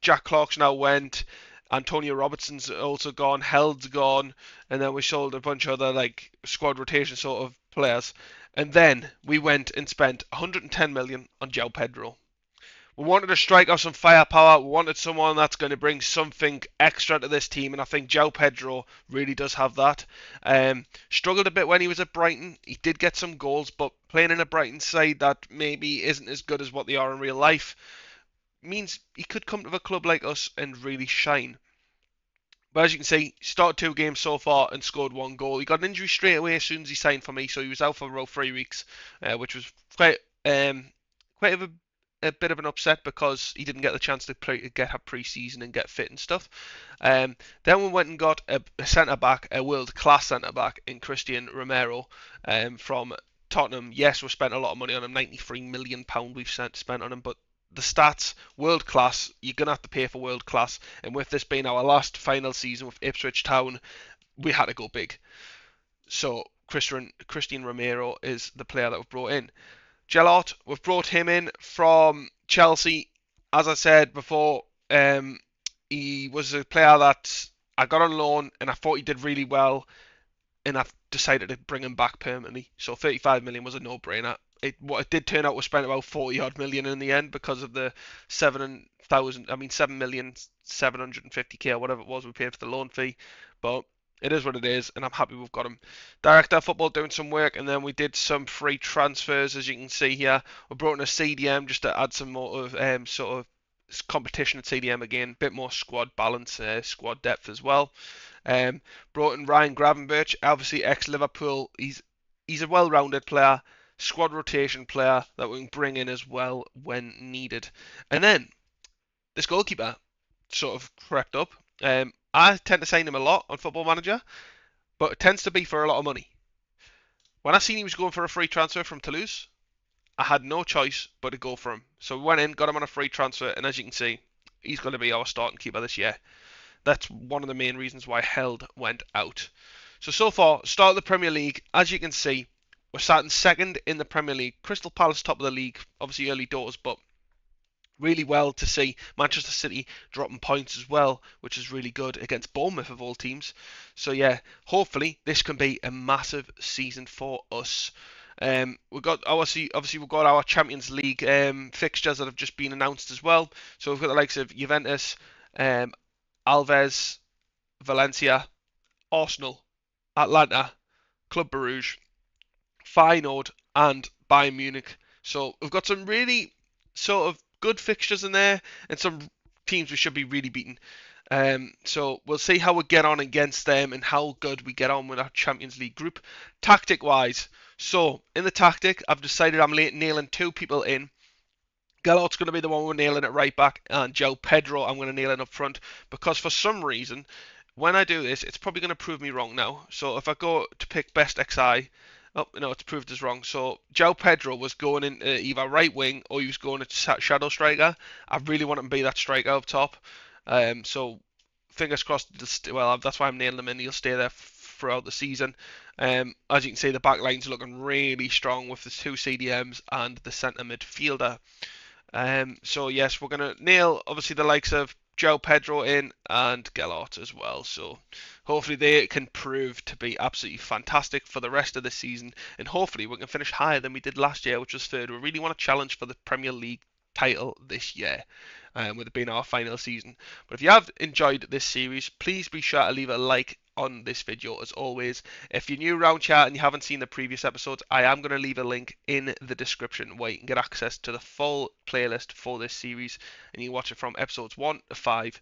Jack Clark's now went. Antonio Robertson's also gone. Held's gone, and then we sold a bunch of other like squad rotation sort of players. And then we went and spent 110 million on João Pedro. We wanted to strike out some firepower. We wanted someone that's going to bring something extra to this team, and I think João Pedro really does have that. Struggled a bit when he was at Brighton. He did get some goals, but playing in a Brighton side that maybe isn't as good as what they are in real life means he could come to a club like us and really shine. But as you can see, started 2 games so far and scored 1 goal. He got an injury straight away as soon as he signed for me, so he was out for about 3 weeks, which was quite a bit of an upset because he didn't get the chance to get a pre-season and get fit and stuff. Then we went and got a centre back, a world-class centre back in Christian Romero from Tottenham. Yes, we spent a lot of money on him, £93 million we've spent on him, but the stats, world class. You're going to have to pay for world class. And with this being our last final season with Ipswich Town, we had to go big. So Christian Romero is the player that we've brought in. Gelart, we've brought him in from Chelsea. As I said before, he was a player that I got on loan and I thought he did really well. And I've decided to bring him back permanently. So 35 million was a no-brainer. What it did turn out, we spent about 40 odd million in the end because of the 7,750k or whatever it was we paid for the loan fee. But it is what it is, and I'm happy we've got him. Director of Football doing some work, and then we did some free transfers, as you can see here. We brought in a CDM just to add some more of sort of competition at CDM again, bit more squad balance, squad depth as well. Brought in Ryan Gravenberch, obviously ex-Liverpool. He's a well-rounded player, squad rotation player that we can bring in as well when needed. And then this goalkeeper sort of crept up. I tend to sign him a lot on Football Manager, but it tends to be for a lot of money. When I seen he was going for a free transfer from Toulouse, I had no choice but to go for him. So we went in, got him on a free transfer, and as you can see, he's going to be our starting keeper this year. That's one of the main reasons why Held went out. So far, start of the Premier League, as you can see, we're starting second in the Premier League. Crystal Palace top of the league, obviously early doors, but really well to see Manchester City dropping points as well, which is really good against Bournemouth of all teams. So yeah, hopefully this can be a massive season for us. We've got obviously we've got our Champions League fixtures that have just been announced as well. So we've got the likes of Juventus, Alves, Valencia, Arsenal, Atlanta, Club Brugge, Feyenoord, and Bayern Munich. So we've got some really sort of good fixtures in there and some teams we should be really beating. So we'll see how we get on against them and how good we get on with our Champions League group. Tactic wise, so in the tactic, I've decided I'm nailing 2 people in. Gallart's going to be the one we're nailing at right back, and João Pedro I'm going to nail in up front, because for some reason, when I do this, it's probably going to prove me wrong now. So if I go to pick best XI, oh no, it's proved us wrong. So João Pedro was going in either right wing or he was going to shadow striker. I really want him to be that striker up top. So fingers crossed. Well, that's why I'm nailing him in. He'll stay there throughout the season. As you can see, the back line's looking really strong with the 2 CDMs and the centre midfielder. So yes, we're going to nail obviously the likes of João Pedro in and Gellert as well. So hopefully they can prove to be absolutely fantastic for the rest of the season, and hopefully we can finish higher than we did last year, which was 3rd. We really want to challenge for the Premier League title this year, with it being our final season. But if you have enjoyed this series, please be sure to leave a like on this video as always. If you're new around chat and you haven't seen the previous episodes, I am going to leave a link in the description where you can get access to the full playlist for this series, and you can watch it from episodes 1 to 5,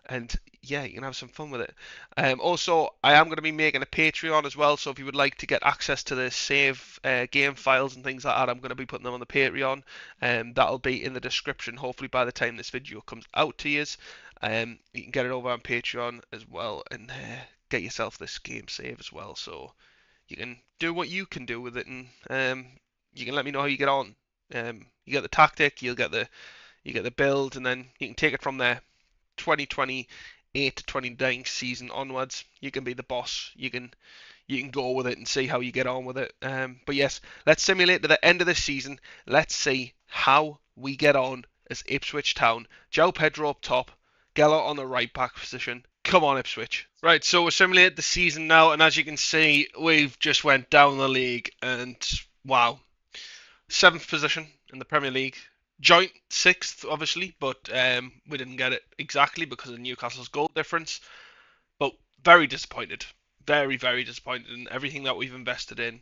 and yeah, you can have some fun with it. Also, I am going to be making a Patreon as well, so if you would like to get access to the save game files and things like that, I'm going to be putting them on the Patreon, and that'll be in the description hopefully by the time this video comes out to you. You can get it over on Patreon as well, and get yourself this game save as well, so you can do what you can do with it, and you can let me know how you get on. You get the tactic, you get the build, and then you can take it from there. 2028 to 29 season onwards, you can be the boss. You can go with it and see how you get on with it. But yes, let's simulate to the end of this season. Let's see how we get on as Ipswich Town. Joe Pedro up top, Geller on the right back position. Come on, Ipswich. Right, so we're simulating the season now, and as you can see, we've just went down the league, and wow. 7th position in the Premier League. Joint 6th, obviously, but we didn't get it exactly because of Newcastle's goal difference. But very disappointed. Very, very disappointed in everything that we've invested in.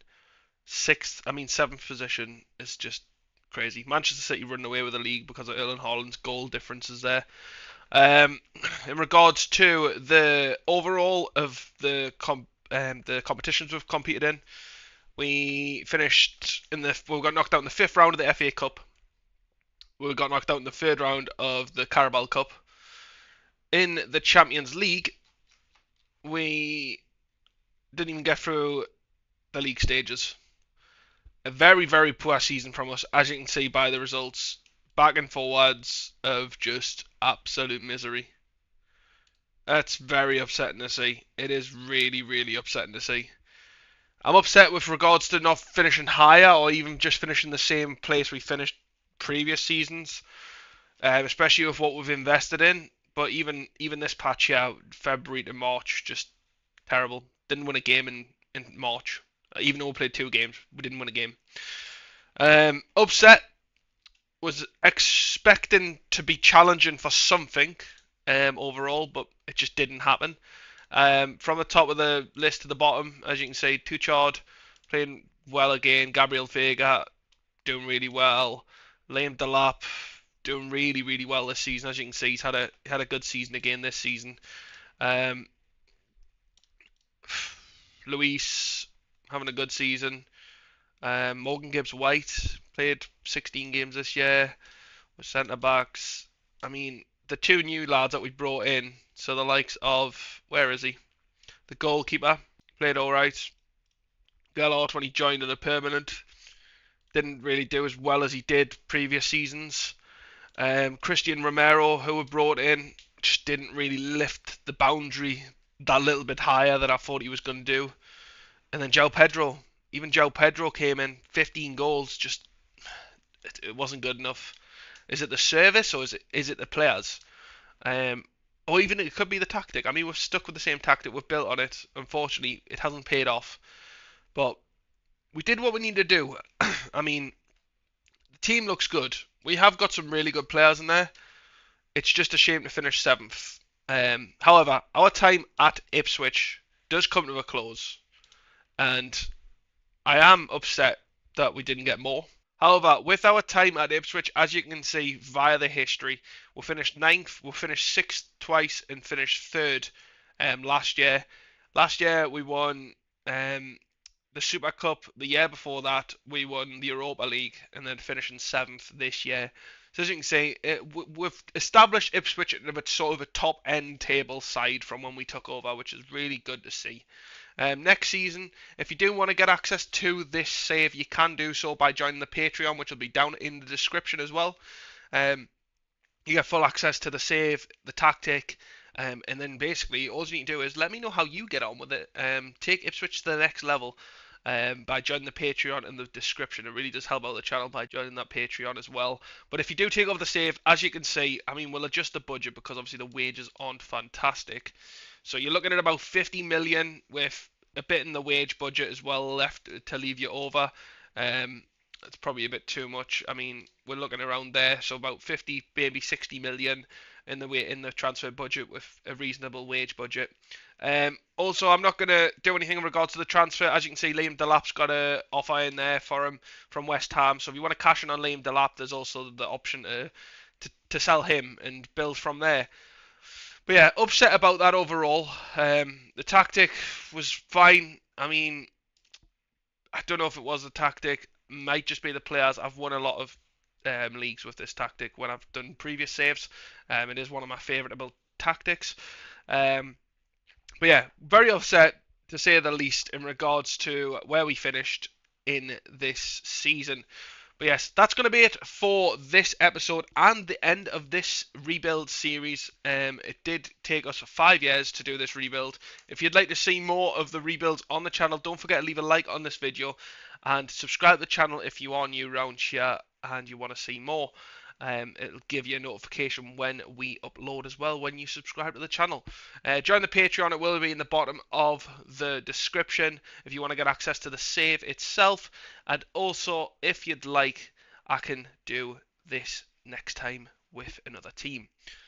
7th position is just crazy. Manchester City running away with the league because of Erling Haaland's goal differences there. In regards to the overall of the competitions we've competed in, we got knocked out in the 5th round of the FA Cup. We got knocked out in the 3rd round of the Carabao Cup. In the Champions League, we didn't even get through the league stages. A very, very poor season from us, as you can see by the results. Back and forwards of just absolute misery. That's very upsetting to see. It is really, really upsetting to see. I'm upset with regards to not finishing higher or even just finishing the same place we finished previous seasons, especially with what we've invested in. But even this patch here, February to March, just terrible. Didn't win a game in March. Even though we played 2 games, we didn't win a game. Upset. Was expecting to be challenging for something overall, but it just didn't happen. From the top of the list to the bottom, as you can see, Tuchard playing well again. Gabriel Vega doing really well. Liam Delap doing really, really well this season. As you can see, he's had a good season again this season. Luis having a good season. Morgan Gibbs-White played 16 games this year with centre backs. I mean, the 2 new lads that we brought in, so the likes of, where is he? The goalkeeper played alright. Gellert, when he joined on a permanent, didn't really do as well as he did previous seasons. Christian Romero, who we brought in, just didn't really lift the boundary that little bit higher that I thought he was going to do. And then João Pedro. Even João Pedro came in, 15 goals, just it wasn't good enough. Is it the service or is it the players? Or even it could be the tactic. I mean, we've stuck with the same tactic, we've built on it. Unfortunately, it hasn't paid off. But we did what we needed to do. I mean, the team looks good. We have got some really good players in there. It's just a shame to finish 7th. However, our time at Ipswich does come to a close. And I am upset that we didn't get more. However, with our time at Ipswich, as you can see via the history, we finished 9th, we finished 6th twice, and finished 3rd last year. Last year we won the Super Cup. The year before that we won the Europa League, and then finishing 7th this year. So as you can see, we've established Ipswich at a sort of a top-end table side from when we took over, which is really good to see. Next season, if you do want to get access to this save, you can do so by joining the Patreon, which will be down in the description as well. You get full access to the save, the tactic, and then basically all you need to do is let me know how you get on with it. Take Ipswich to the next level by joining the Patreon in the description. It really does help out the channel by joining that Patreon as well. But if you do take over the save, as you can see, I mean, we'll adjust the budget because obviously the wages aren't fantastic. So you're looking at about 50 million with a bit in the wage budget as well left to leave you over. That's probably a bit too much. I mean, we're looking around there, so about 50, maybe 60 million. in the transfer budget with a reasonable wage budget. Also, I'm not going to do anything in regards to the transfer. As you can see, Liam Delap's got an offer in there for him from West Ham. So if you want to cash in on Liam Delap, there's also the option to sell him and build from there. But yeah, upset about that overall. The tactic was fine. I mean, I don't know if it was the tactic. Might just be the players. I've won a lot of leagues with this tactic when I've done previous saves. It is one of my favourite tactics. But yeah, very upset to say the least in regards to where we finished in this season. But yes, that's going to be it for this episode and the end of this rebuild series. It did take us 5 years to do this rebuild. If you'd like to see more of the rebuilds on the channel, don't forget to leave a like on this video and subscribe to the channel if you are new around here and you want to see more. It'll give you a notification when we upload as well when you subscribe to the channel. Join the Patreon, it will be in the bottom of the description if you want to get access to the save itself. And also, if you'd like, I can do this next time with another team.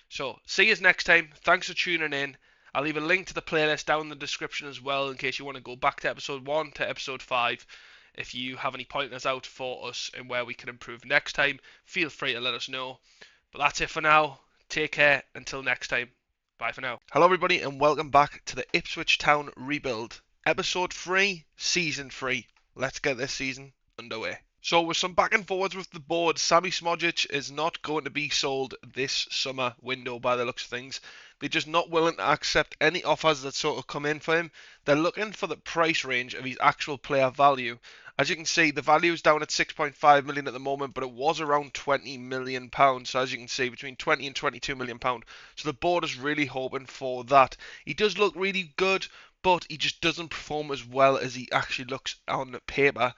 So, see you next time. Thanks for tuning in. I'll leave a link to the playlist down in the description as well in case you want to go back to episode 1 to episode 5. If you have any pointers out for us and where we can improve next time, feel free to let us know. But that's it for now. Take care. Until next time. Bye for now. Hello everybody and welcome back to the Ipswich Town rebuild. Episode 3, Season 3. Let's get this season underway. So with some back and forwards with the board, Sami Smojic is not going to be sold this summer window by the looks of things. They're just not willing to accept any offers that sort of come in for him. They're looking for the price range of his actual player value. As you can see, the value is down at 6.5 million at the moment, but it was around 20 million pounds. So as you can see, between 20 and 22 million pound. So the board is really hoping for that. He does look really good, but he just doesn't perform as well as he actually looks on paper.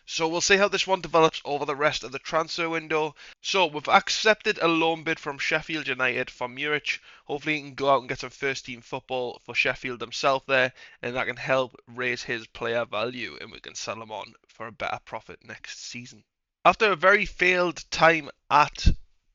So we'll see how this one develops over the rest of the transfer window. So we've accepted a loan bid from Sheffield United for Muric. Hopefully he can go out and get some first team football for Sheffield himself there, and that can help raise his player value and we can sell him on for a better profit next season. After a very failed time at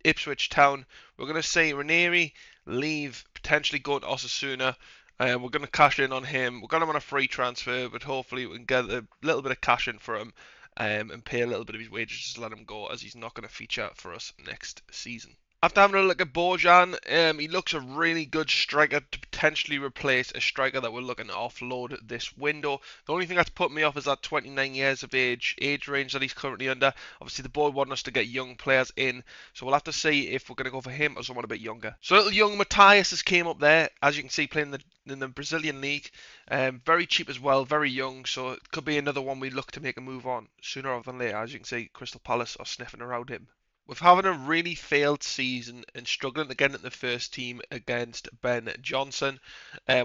Ipswich Town, we're going to see Ranieri leave, potentially go to Osasuna. We're going to cash in on him. We're going to on a free transfer, but hopefully we can get a little bit of cash in for him and pay a little bit of his wages just to let him go, as he's not going to feature for us next season. After having a look at Bojan, he looks a really good striker to potentially replace a striker that we're looking to offload this window. The only thing that's put me off is that 29 years of age range that he's currently under. Obviously, the board want us to get young players in, so we'll have to see if we're going to go for him or someone a bit younger. So little young Matthias has came up there, as you can see, playing in the Brazilian league. Very cheap as well, very young, so it could be another one we look to make a move on sooner rather than later. As you can see, Crystal Palace are sniffing around him. With having a really failed season and struggling to get in the first team against Ben Johnson,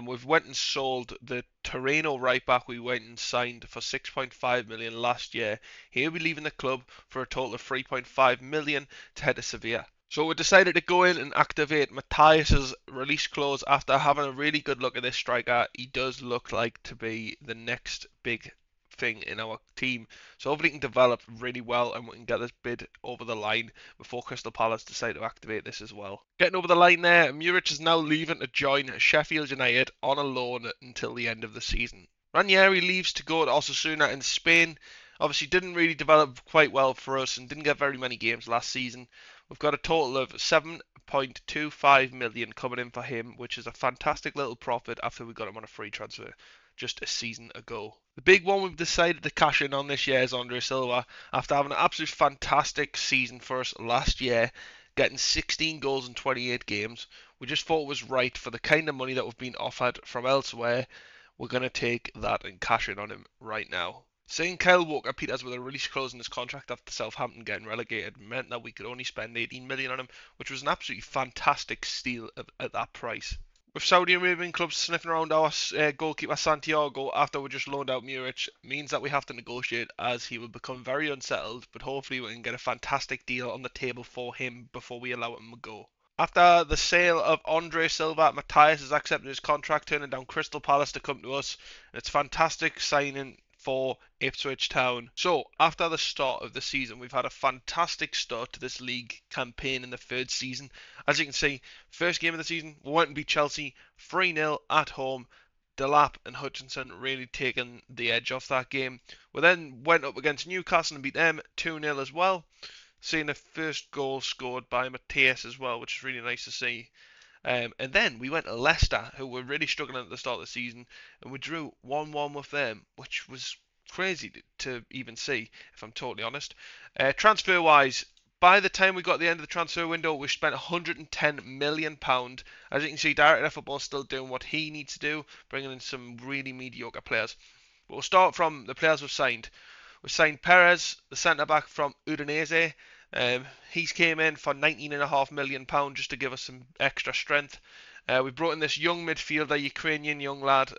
we've went and sold the Torino right back we went and signed for 6.5 million last year. He'll be leaving the club for a total of 3.5 million to head to Sevilla. So we decided to go in and activate Matthias's release clause after having a really good look at this striker. He does look like to be the next big thing in our team, so hopefully he can develop really well and we can get this bid over the line before Crystal Palace decide to activate this as well. Getting over the line there, Muric is now leaving to join Sheffield United on a loan until the end of the season. Ranieri leaves to go to Osasuna in Spain. Obviously didn't really develop quite well for us and didn't get very many games last season. We've got a total of 7.25 million coming in for him, which is a fantastic little profit after we got him on a free transfer just a season ago. The big one we've decided to cash in on this year is Andre Silva. After having an absolute fantastic season for us last year, getting 16 goals in 28 games, we just thought it was right for the kind of money that we've been offered from elsewhere. We're going to take that and cash in on him right now. Seeing Kyle Walker-Peters with a release clause in his contract after Southampton getting relegated meant that we could only spend 18 million on him, which was an absolutely fantastic steal at that price. With Saudi Arabian clubs sniffing around our goalkeeper Santiago after we just loaned out Muric, means that we have to negotiate as he will become very unsettled, but hopefully we can get a fantastic deal on the table for him before we allow him to go. After the sale of Andre Silva, Matthias has accepted his contract, turning down Crystal Palace to come to us. It's a fantastic signing for Ipswich Town. So, after the start of the season, we've had a fantastic start to this league campaign in the third season. As you can see, first game of the season, we went and beat Chelsea 3-0 at home. Delap and Hutchinson really taking the edge off that game. We then went up against Newcastle and beat them 2-0 as well. Seeing the first goal scored by Matthias as well, which is really nice to see. And then we went to Leicester, who were really struggling at the start of the season, and we drew 1-1 with them, which was crazy to even see, if I'm totally honest. Transfer-wise, by the time we got to the end of the transfer window, we spent £110 million. As you can see, Director of Football is still doing what he needs to do, bringing in some really mediocre players. But we'll start from the players we've signed. We've signed Perez, the centre-back from Udinese. He's came in for £19.5 million just to give us some extra strength. We brought in this young midfielder, Ukrainian young lad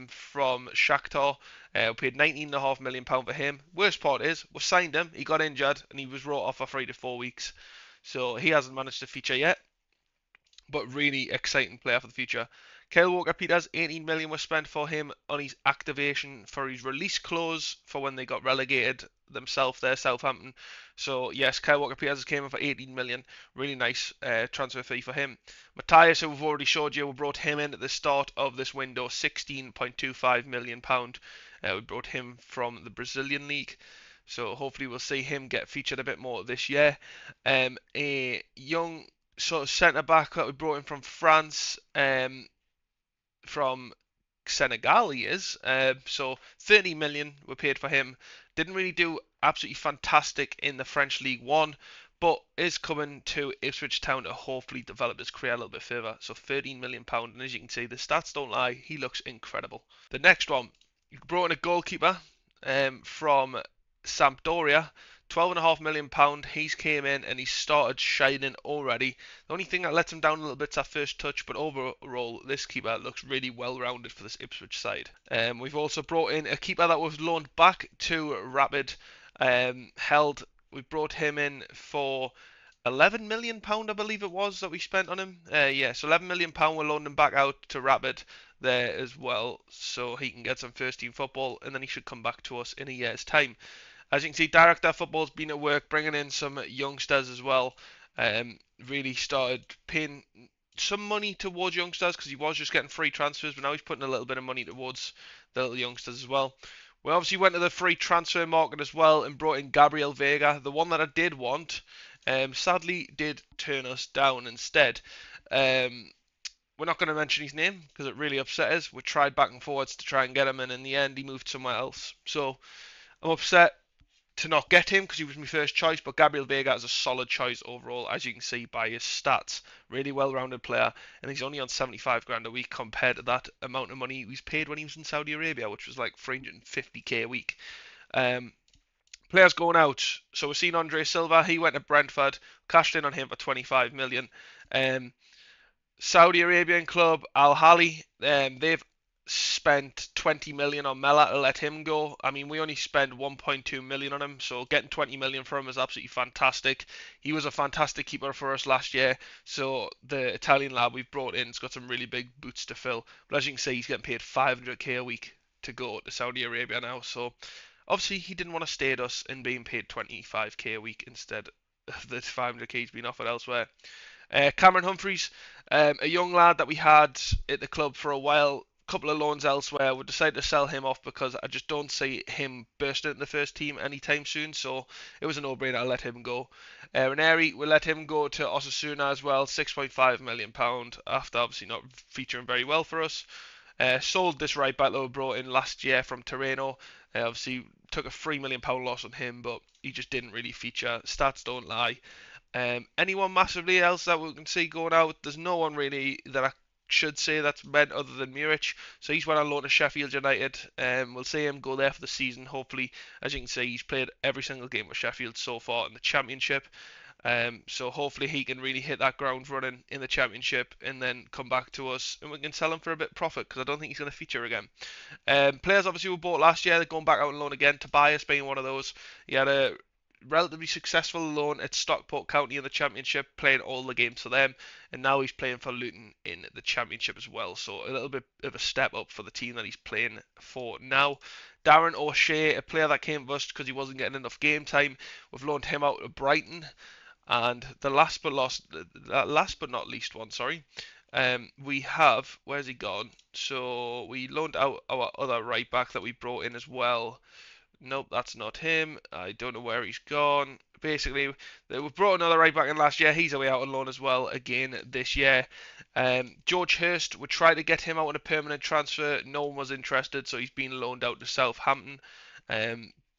from Shakhtar. We paid £19.5 million for him. Worst part is, we signed him, he got injured, and he was wrote off for 3 to 4 weeks. So he hasn't managed to feature yet, but really exciting player for the future. Kyle Walker-Peters, £18 million was spent for him on his activation for his release clause for when they got relegated themselves there, Southampton. So yes, Kyle Walker-Peters came in for £18 million. Really nice transfer fee for him. Matthias, who we've already showed you, we brought him in at the start of this window, £16.25 million. We brought him from the Brazilian league. So hopefully we'll see him get featured a bit more this year. A young sort of centre-back that we brought in from France, from Senegal he is. So 30 million were paid for him. Didn't really do absolutely fantastic in the French League One, but is coming to Ipswich Town to hopefully develop his career a little bit further. So £13 million, and as you can see, the stats don't lie. He looks incredible. The next one, you brought in a goalkeeper from Sampdoria. £12.5 million. He's came in and he's started shining already. The only thing that lets him down a little bit is that first touch, but overall, this keeper looks really well rounded for this Ipswich side. We've also brought in a keeper that was loaned back to Rapid. We brought him in for £11 million, I believe it was, that we spent on him. Yeah, so £11 million, we're loaning him back out to Rapid there as well, so he can get some first team football, and then he should come back to us in a year's time. As you can see, Director of Football's been at work, bringing in some youngsters as well. Really started paying some money towards youngsters because he was just getting free transfers, but now he's putting a little bit of money towards the little youngsters as well. We obviously went to the free transfer market as well and brought in Gabriel Vega, the one that I did want. Sadly, did turn us down instead. We're not going to mention his name because it really upset us. We tried back and forwards to try and get him, and in the end, he moved somewhere else. So I'm upset to not get him because he was my first choice, but Gabriel Vega is a solid choice overall, as you can see by his stats. Really well-rounded player, and he's only on 75 grand a week compared to that amount of money he was paid when he was in Saudi Arabia, which was like 350k a week. Players going out, so we've seen Andre Silva. He went to Brentford, cashed in on him for 25 million. Saudi Arabian club Al Ahly, they've spent 20 million on Mela to let him go. I mean, we only spent 1.2 million on him, so getting 20 million for him is absolutely fantastic. He was a fantastic keeper for us last year, so the Italian lad we've brought in has got some really big boots to fill. But as you can see, he's getting paid 500k a week to go to Saudi Arabia now, so obviously he didn't want to stay at us and being paid 25k a week instead of the 500k he's been offered elsewhere. Cameron Humphreys, a young lad that we had at the club for a while, couple of loans elsewhere. We decided to sell him off because I just don't see him bursting into the first team anytime soon, so it was a no-brainer to let him go. Ranieri, we let him go to Osasuna as well, £6.5 million, after obviously not featuring very well for us. Sold this right back that we brought in last year from Torino. Obviously took a £3 million loss on him, but he just didn't really feature. Stats don't lie. Anyone massively else that we can see going out? There's no one really that I should say that's meant other than Muric, so he's went on loan to Sheffield United. We'll see him go there for the season, hopefully. As you can see, he's played every single game with Sheffield so far in the Championship, so hopefully he can really hit that ground running in the Championship and then come back to us and we can sell him for a bit of profit, because I don't think he's going to feature again. Players obviously we bought last year, they're going back out on loan again. Tobias being one of those. He had a relatively successful loan at Stockport County in the Championship, playing all the games for them, and now he's playing for Luton in the Championship as well. So a little bit of a step up for the team that he's playing for now. Darren O'Shea, a player that came to us because he wasn't getting enough game time, we've loaned him out to Brighton. And the last but not least one, sorry, we have, where's he gone? So we loaned out our other right back that we brought in as well. Nope, that's not him. I don't know where he's gone. Basically, we brought another right back in last year. He's away out on loan as well again this year. George Hurst, we tried to get him out on a permanent transfer. No one was interested, so he's been loaned out to Southampton.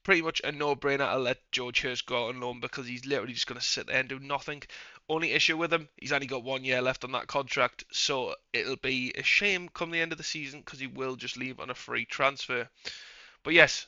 Pretty much a no-brainer to let George Hurst go out on loan because he's literally just going to sit there and do nothing. Only issue with him, he's only got 1 year left on that contract, so it'll be a shame come the end of the season because he will just leave on a free transfer. But yes,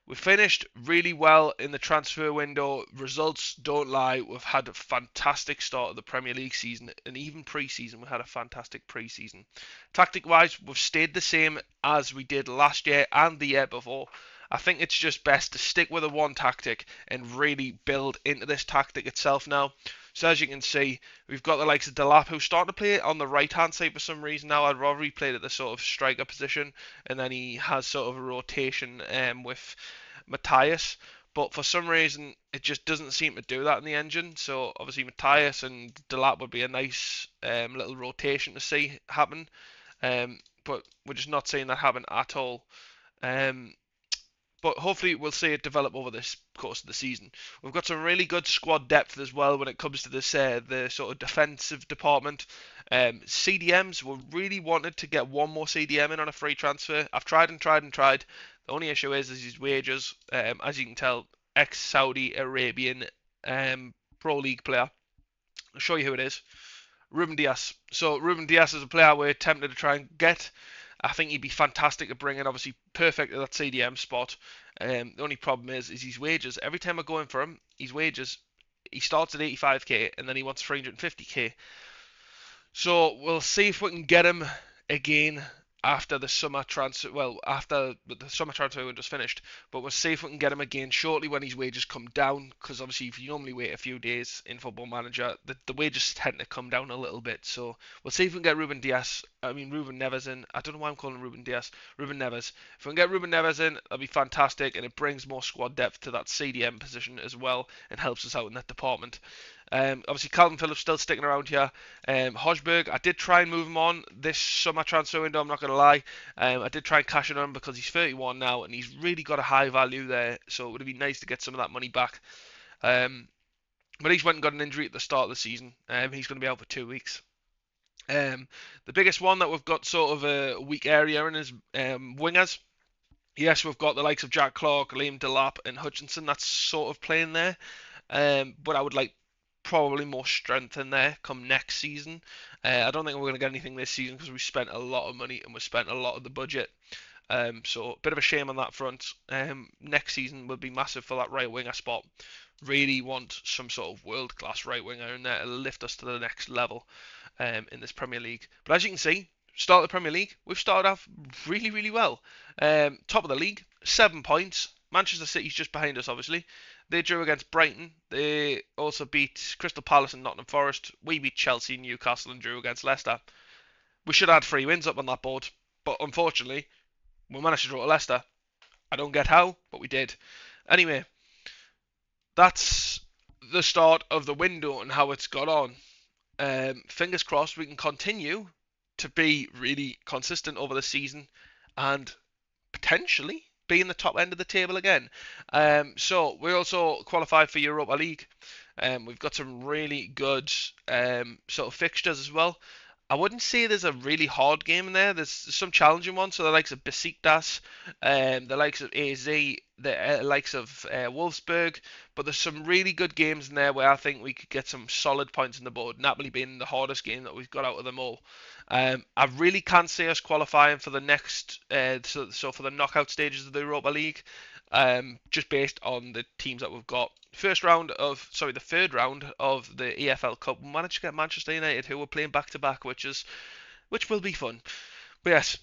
we finished really well in the transfer window. Results don't lie. We've had a fantastic start of the Premier League season, and even pre-season, we had a fantastic pre-season. Tactic-wise, we've stayed the same as we did last year and the year before. I think it's just best to stick with a one tactic and really build into this tactic itself now. So as you can see, we've got the likes of Delap who's starting to play on the right-hand side for some reason now. I'd rather he played at the sort of striker position, and then he has sort of a rotation with Matthias. But for some reason, it just doesn't seem to do that in the engine. So obviously Matthias and Delap would be a nice little rotation to see happen. But we're just not seeing that happen at all. But hopefully we'll see it develop over this course of the season. We've got some really good squad depth as well when it comes to this the sort of defensive department. CDMs, we really wanted to get one more CDM in on a free transfer. I've tried and tried and tried. The only issue is his wages. As you can tell, ex-Saudi Arabian Pro League player. I'll show you who it is. Ruben Dias. So Ruben Dias is a player we're tempted to try and get. I think he'd be fantastic to bring in, obviously perfect at that CDM spot. The only problem is his wages. Every time I go in for him, his wages, he starts at 85k and then he wants 350k. So we'll see if we can get him again after the summer transfer. Well, after the summer transfer window's finished, but we'll see if we can get him again shortly when his wages come down. Because obviously, if you normally wait a few days in Football Manager, the wages tend to come down a little bit. So we'll see if we can get Ruben Neves in. I don't know why I'm calling him Ruben Dias. Ruben Neves. If we can get Ruben Neves in, that'll be fantastic, and it brings more squad depth to that CDM position as well, and helps us out in that department. Obviously, Calvin Phillips still sticking around here. Hojberg, I did try and move him on this summer transfer window, I'm not going to lie. I did try and cash in on him because he's 31 now and he's really got a high value there, so it would have been nice to get some of that money back. But he's went and got an injury at the start of the season. He's going to be out for 2 weeks. The biggest one that we've got sort of a weak area in is wingers. Yes, we've got the likes of Jack Clark, Liam Delap and Hutchinson that's sort of playing there. But I would like probably more strength in there come next season. I don't think we're going to get anything this season because we spent a lot of money and we spent a lot of the budget. So a bit of a shame on that front. Next season will be massive for that right winger spot. Really want some sort of world class right winger in there to lift us to the next level in this Premier League. But as you can see, start of the Premier League, we've started off really, really well. Top of the league, 7 points. Manchester City's just behind us, obviously. They drew against Brighton. They also beat Crystal Palace and Nottingham Forest. We beat Chelsea, Newcastle and drew against Leicester. We should have had 3 wins up on that board. But unfortunately, we managed to draw to Leicester. I don't get how, but we did. Anyway, that's the start of the window and how it's got on. Fingers crossed we can continue to be really consistent over the season and potentially be in the top end of the table again. So we also qualified for Europa League. We've got some really good sort of fixtures as well. I wouldn't say there's a really hard game in there. There's some challenging ones, so the likes of Besiktas, the likes of AZ, the likes of Wolfsburg, but there's some really good games in there where I think we could get some solid points on the board. Napoli being the hardest game that we've got out of them all. I really can't see us qualifying for the next, so for the knockout stages of the Europa League, just based on the teams that we've got. The third round of the EFL Cup, we managed to get Manchester United, who were playing back to back, which will be fun. But yes,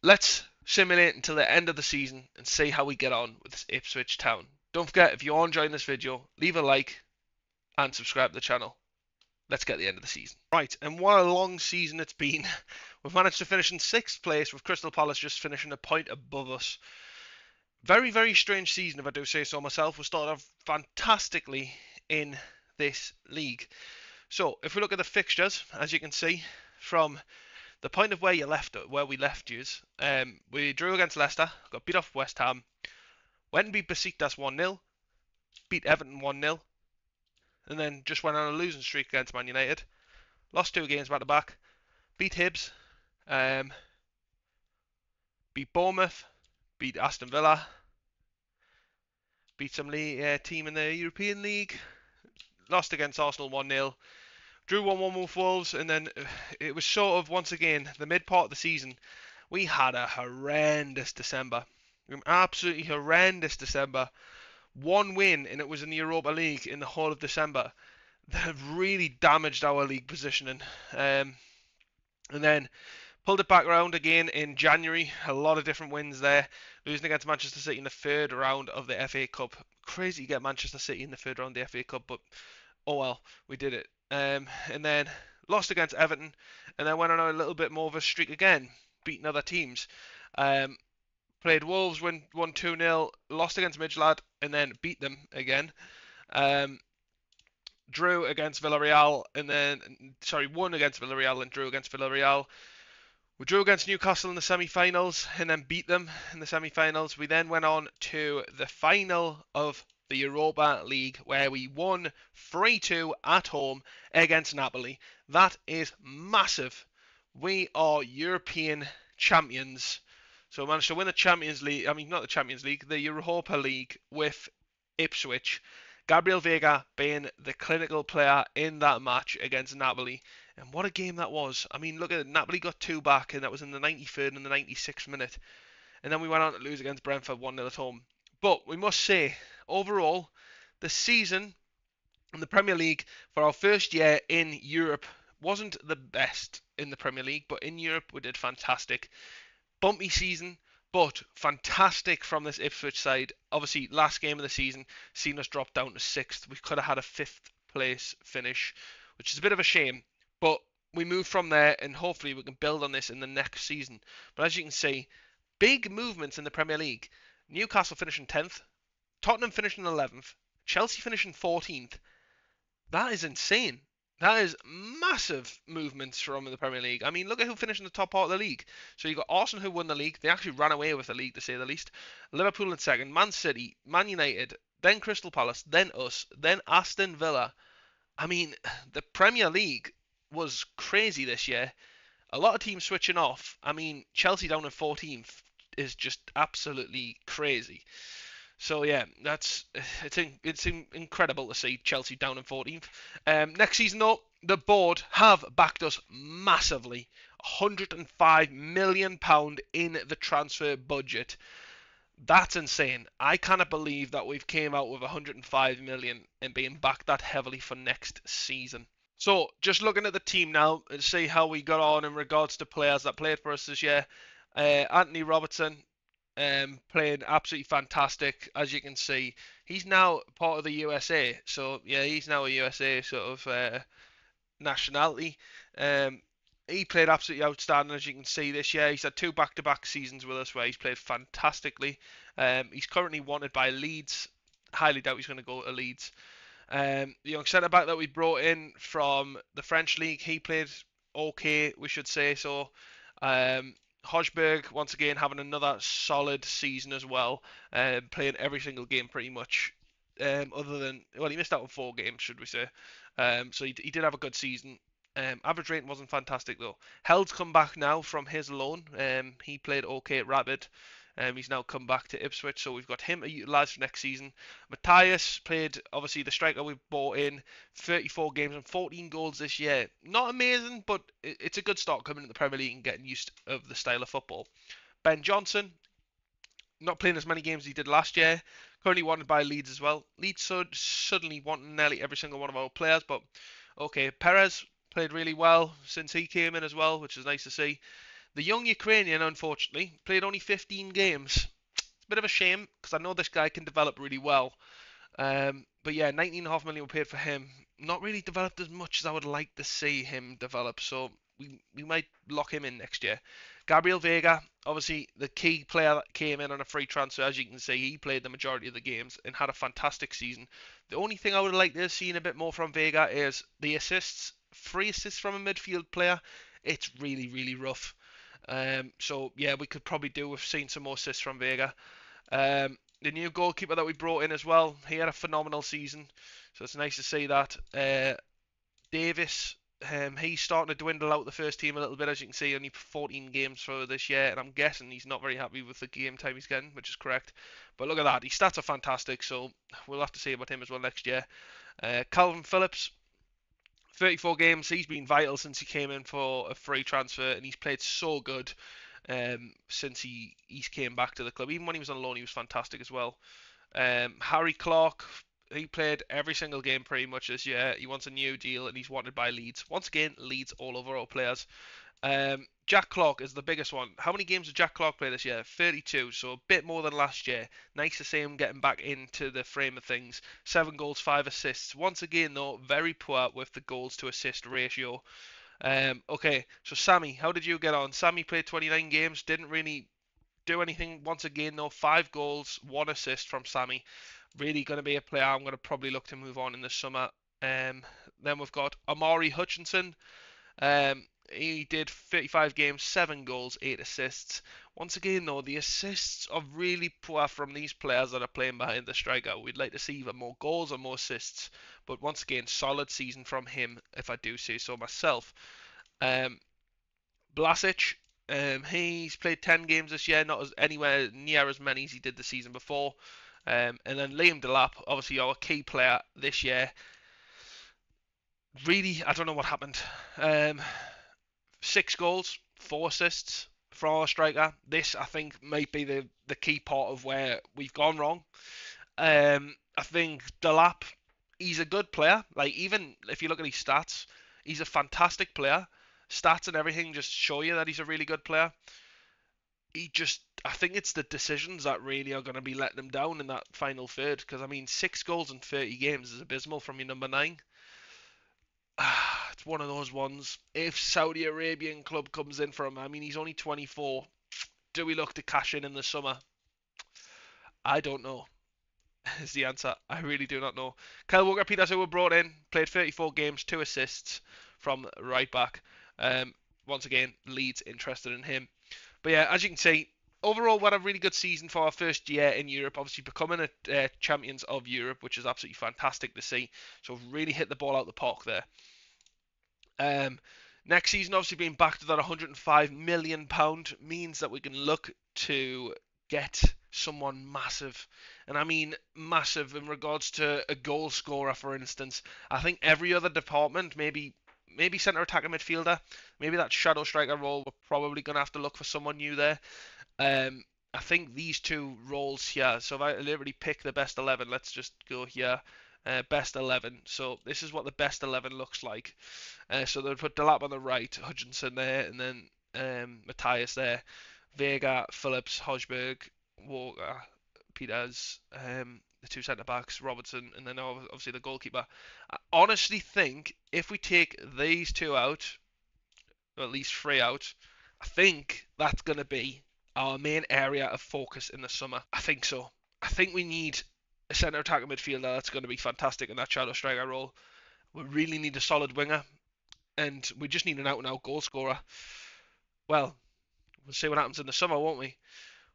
let's simulate until the end of the season and see how we get on with Ipswich Town. Don't forget, if you are enjoying this video, leave a like and subscribe to the channel. Let's get to the end of the season. Right, and what a long season it's been. We've managed to finish in 6th place with Crystal Palace just finishing a point above us. Very, very strange season, if I do say so myself. We started off fantastically in this league. So, if we look at the fixtures, as you can see, from the point of where we left you, we drew against Leicester, got beat off West Ham, went and beat Besiktas 1-0, beat Everton 1-0, and then just went on a losing streak against Man United. Lost 2 games back to back, beat Hibs, beat Bournemouth, beat Aston Villa, beat some team in the European League, lost against Arsenal 1-0, drew 1-1 with Wolves, and then it was sort of, once again, the mid part of the season, we had a horrendous December. Absolutely horrendous December. 1 win, and it was in the Europa League in the whole of December. That really damaged our league positioning. And then pulled it back around again in January. A lot of different wins there. Losing against Manchester City in the 3rd round of the FA Cup. Crazy to get Manchester City in the 3rd round of the FA Cup, but oh well, we did it. And then lost against Everton, and then went on a little bit more of a streak again, beating other teams. Played Wolves, won 2-0, lost against Midtjylland, and then beat them again. Drew against Villarreal, won against Villarreal and drew against Villarreal. We drew against Newcastle in the semi-finals and then beat them in the semi-finals. We then went on to the final of the Europa League where we won 3-2 at home against Napoli. That is massive. We are European champions. So we managed to win the Champions League, not the Champions League, the Europa League with Ipswich. Gabriel Vega being the clinical player in that match against Napoli. And what a game that was. I mean, look at it. Napoli got 2 back, and that was in the 93rd and the 96th minute. And then we went on to lose against Brentford 1-0 at home. But we must say, overall, the season in the Premier League for our first year in Europe wasn't the best in the Premier League, but in Europe we did fantastic. Bumpy season, but fantastic from this Ipswich side. Obviously, last game of the season, seen us drop down to 6th. We could have had a 5th place finish, which is a bit of a shame. But we move from there, and hopefully we can build on this in the next season. But as you can see, big movements in the Premier League. Newcastle finishing 10th, Tottenham finishing 11th, Chelsea finishing 14th. That is insane. That is massive movements from the Premier League. I mean, look at who finished in the top part of the league. So you got Arsenal, who won the league. They actually ran away with the league, to say the least. Liverpool in 2nd, Man City, Man United, then Crystal Palace, then us, then Aston Villa. I mean, the Premier League was crazy this year. A lot of teams switching off. I mean, Chelsea down in 14th is just absolutely crazy. So yeah, it's incredible to see Chelsea down in 14th. Next season though, the board have backed us massively. £105 million in the transfer budget. That's insane. I cannot believe that we've came out with 105 million and being backed that heavily for next season. So, just looking at the team now and see how we got on in regards to players that played for us this year. Anthony Robertson playing absolutely fantastic, as you can see. He's now part of the USA, so yeah, he's now a USA sort of nationality. He played absolutely outstanding, as you can see this year. He's had 2 back-to-back seasons with us where he's played fantastically. He's currently wanted by Leeds. Highly doubt he's going to go to Leeds. The young centre-back that we brought in from the French league, he played okay, we should say so. Hojberg, once again, having another solid season as well, playing every single game pretty much, other than, well, he missed out on 4 games, should we say. So he did have a good season. Average rating wasn't fantastic though. Held's come back now from his loan. He played okay at Rapid. He's now come back to Ipswich, so we've got him utilised for next season. Matthias played, obviously, the striker we bought in, 34 games and 14 goals this year. Not amazing, but it's a good start coming into the Premier League and getting used of the style of football. Ben Johnson, not playing as many games as he did last year. Currently wanted by Leeds as well. Leeds suddenly wanting nearly every single one of our players, but okay. Perez played really well since he came in as well, which is nice to see. The young Ukrainian, unfortunately, played only 15 games. It's a bit of a shame because I know this guy can develop really well. But yeah, 19.5 million we paid for him. Not really developed as much as I would like to see him develop. So we might lock him in next year. Gabriel Vega, obviously the key player that came in on a free transfer. As you can see, he played the majority of the games and had a fantastic season. The only thing I would like to have seen a bit more from Vega is the assists. 3 assists from a midfield player. It's really, really rough. So yeah, we could probably do with seeing some more assists from Vega. The new goalkeeper that we brought in as well, he had a phenomenal season, so it's nice to see that. Davis, he's starting to dwindle out the first team a little bit, as you can see, only 14 games for this year, and I'm guessing he's not very happy with the game time he's getting, which is correct. But look at that, his stats are fantastic, so we'll have to see about him as well next year. Calvin Phillips, 34 games, he's been vital since he came in for a free transfer, and he's played so good since he's came back to the club. Even when he was on loan, he was fantastic as well. Harry Clark, he played every single game pretty much this year. He wants a new deal, and he's wanted by Leeds. Once again, Leeds all over all players. Jack Clark is the biggest one. How many games did Jack Clark play this year? 32, so a bit more than last year. Nice to see him getting back into the frame of things. 7 goals, 5 assists. Once again, though, very poor with the goals to assist ratio. Okay, so Sammy, how did you get on? Sammy played 29 games, didn't really do anything. Once again, though, 5 goals, 1 assist from Sammy. Really going to be a player I'm going to probably look to move on in the summer. Then we've got Amari Hutchinson. He did 35 games, 7 goals, 8 assists. Once again, though, the assists are really poor from these players that are playing behind the striker. We'd like to see either more goals or more assists. But once again, solid season from him, if I do say so myself. Blasic, he's played 10 games this year, not as anywhere near as many as he did the season before. And then Liam Delap, obviously our key player this year. Really, I don't know what happened. 6 goals, 4 assists from our striker. This, I think, might be the key part of where we've gone wrong. I think Delap, he's a good player. Like, even if you look at his stats, he's a fantastic player. Stats and everything just show you that he's a really good player. I think it's the decisions that really are going to be letting him down in that final third. Because, I mean, 6 goals in 30 games is abysmal from your number 9. It's one of those ones. If Saudi Arabian club comes in for him, I mean, he's only 24. Do we look to cash in the summer? I don't know. Is the answer. I really do not know. Kyle Walker-Peters, who were brought in, played 34 games, 2 assists from right back. Once again, Leeds interested in him. But yeah, as you can see, overall, what a really good season for our first year in Europe. Obviously, becoming a champions of Europe, which is absolutely fantastic to see. So really hit the ball out the park there. Next season, obviously being back to that £105 million means that we can look to get someone massive. And I mean massive in regards to a goal scorer, for instance. I think every other department, maybe centre attacker midfielder, maybe that shadow striker role, we're probably going to have to look for someone new there. I think these 2 roles here, so if I literally pick the best 11, let's just go here. Best 11. So this is what the best 11 looks like. So they'll put Delap on the right, Hutchinson there, and then Matthias there, Vega, Phillips, Hojberg, Walker, Peters, the 2 centre backs, Robertson, and then obviously the goalkeeper. I honestly think if we take these 2 out, or at least 3 out, I think that's going to be our main area of focus in the summer. I think so. I think we need a centre attacker midfielder that's going to be fantastic in that shadow striker role. We really need a solid winger, and we just need an out-and-out goal scorer. Well, we'll see what happens in the summer, won't we?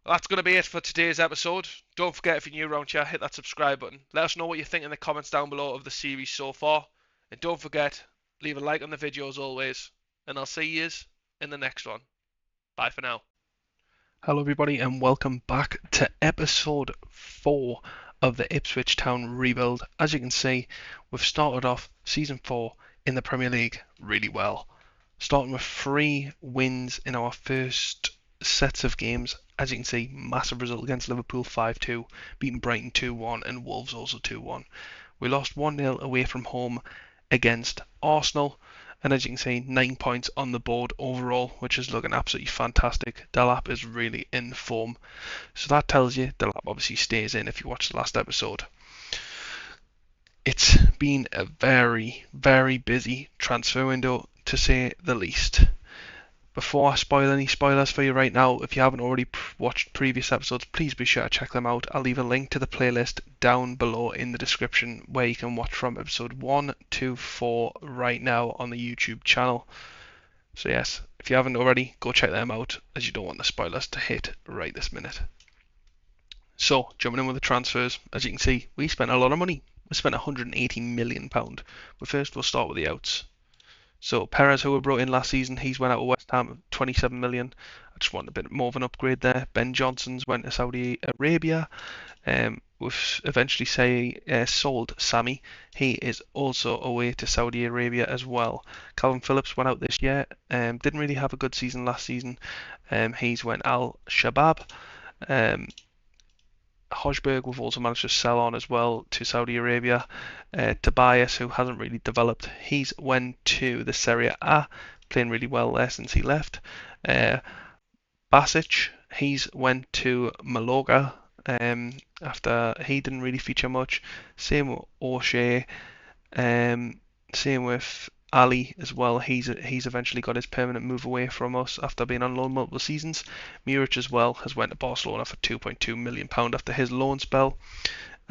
Well, that's going to be it for today's episode. Don't forget, if you're new around here, hit that subscribe button. Let us know what you think in the comments down below of the series so far. And don't forget, leave a like on the video as always. And I'll see you in the next one. Bye for now. Hello everybody, and welcome back to episode 4 of the Ipswich Town rebuild. As you can see, we've started off season 4 in the Premier League really well. Starting with 3 wins in our first sets of games. As you can see, massive result against Liverpool 5-2, beating Brighton 2-1 and Wolves also 2-1. We lost 1-0 away from home against Arsenal. And as you can see, 9 points on the board overall, which is looking absolutely fantastic. Delap is really in form. So that tells you Delap obviously stays in if you watch the last episode. It's been a very, very busy transfer window, to say the least. Before I spoil any spoilers for you right now, if you haven't already watched previous episodes, please be sure to check them out. I'll leave a link to the playlist down below in the description where you can watch from episode 1 to 4 right now on the YouTube channel. So yes, if you haven't already, go check them out, as you don't want the spoilers to hit right this minute. So, jumping in with the transfers, as you can see, we spent a lot of money. We spent £180 million. But first we'll start with the outs. So Perez, who we brought in last season, he's went out of West Ham, 27 million. I just want a bit more of an upgrade there. Ben Johnson's went to Saudi Arabia. We've eventually sold Sammy. He is also away to Saudi Arabia as well. Calvin Phillips went out this year. Didn't really have a good season last season. He's went Al Shabab. Hojberg we've also managed to sell on as well to Saudi Arabia. Tobias, who hasn't really developed, he's went to the Serie A, playing really well there since he left. Basic, he's went to Malaga after he didn't really feature much. Same with O'Shea, same with Ali as well. He's eventually got his permanent move away from us after being on loan multiple seasons. Muric as well has went to Barcelona for £2.2 million after his loan spell.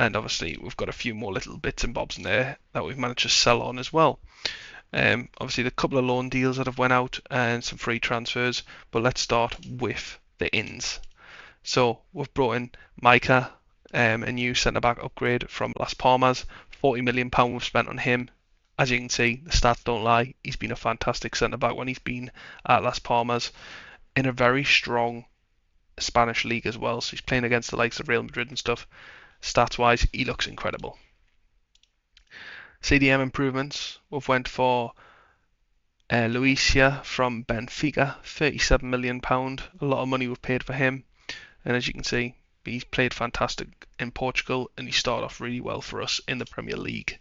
And obviously we've got a few more little bits and bobs in there that we've managed to sell on as well. Obviously the couple of loan deals that have went out and some free transfers. But let's start with the ins. So we've brought in Micah, a new centre-back upgrade from Las Palmas. £40 million we've spent on him. As you can see, the stats don't lie. He's been a fantastic centre-back when he's been at Las Palmas in a very strong Spanish league as well. So he's playing against the likes of Real Madrid and stuff. Stats-wise, he looks incredible. CDM improvements. We've went for Luisia from Benfica, £37 million. A lot of money we've paid for him. And as you can see, he's played fantastic in Portugal and he started off really well for us in the Premier League.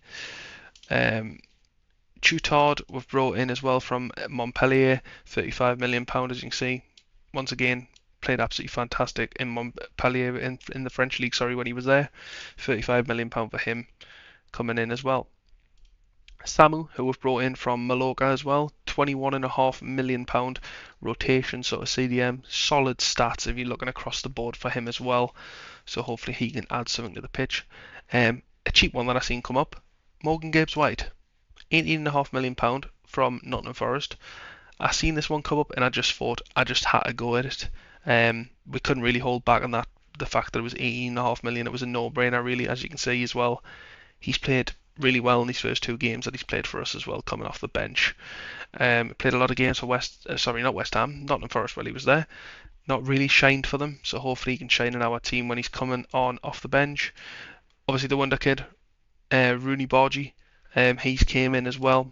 Choutard we've brought in as well from Montpellier, £35 million, as you can see. Once again, played absolutely fantastic in Montpellier in the French league, when he was there. £35 million for him coming in as well. Samu, who we've brought in from Mallorca as well, £21.5 million rotation, sort of CDM. Solid stats if you're looking across the board for him as well. So hopefully he can add something to the pitch. A cheap one that I've seen come up, Morgan Gibbs-White, £18.5 million from Nottingham Forest. I seen this one come up and I just thought I just had to go at it. We couldn't really hold back on that. The fact that it was £18.5 million, it was a no-brainer really, as you can see as well. He's played really well in these first 2 games that he's played for us as well, coming off the bench. Played a lot of games for Nottingham Forest while he was there. Not really shined for them, so hopefully he can shine in our team when he's coming on off the bench. Obviously the wonder kid, Rooney Bargy, he's came in as well.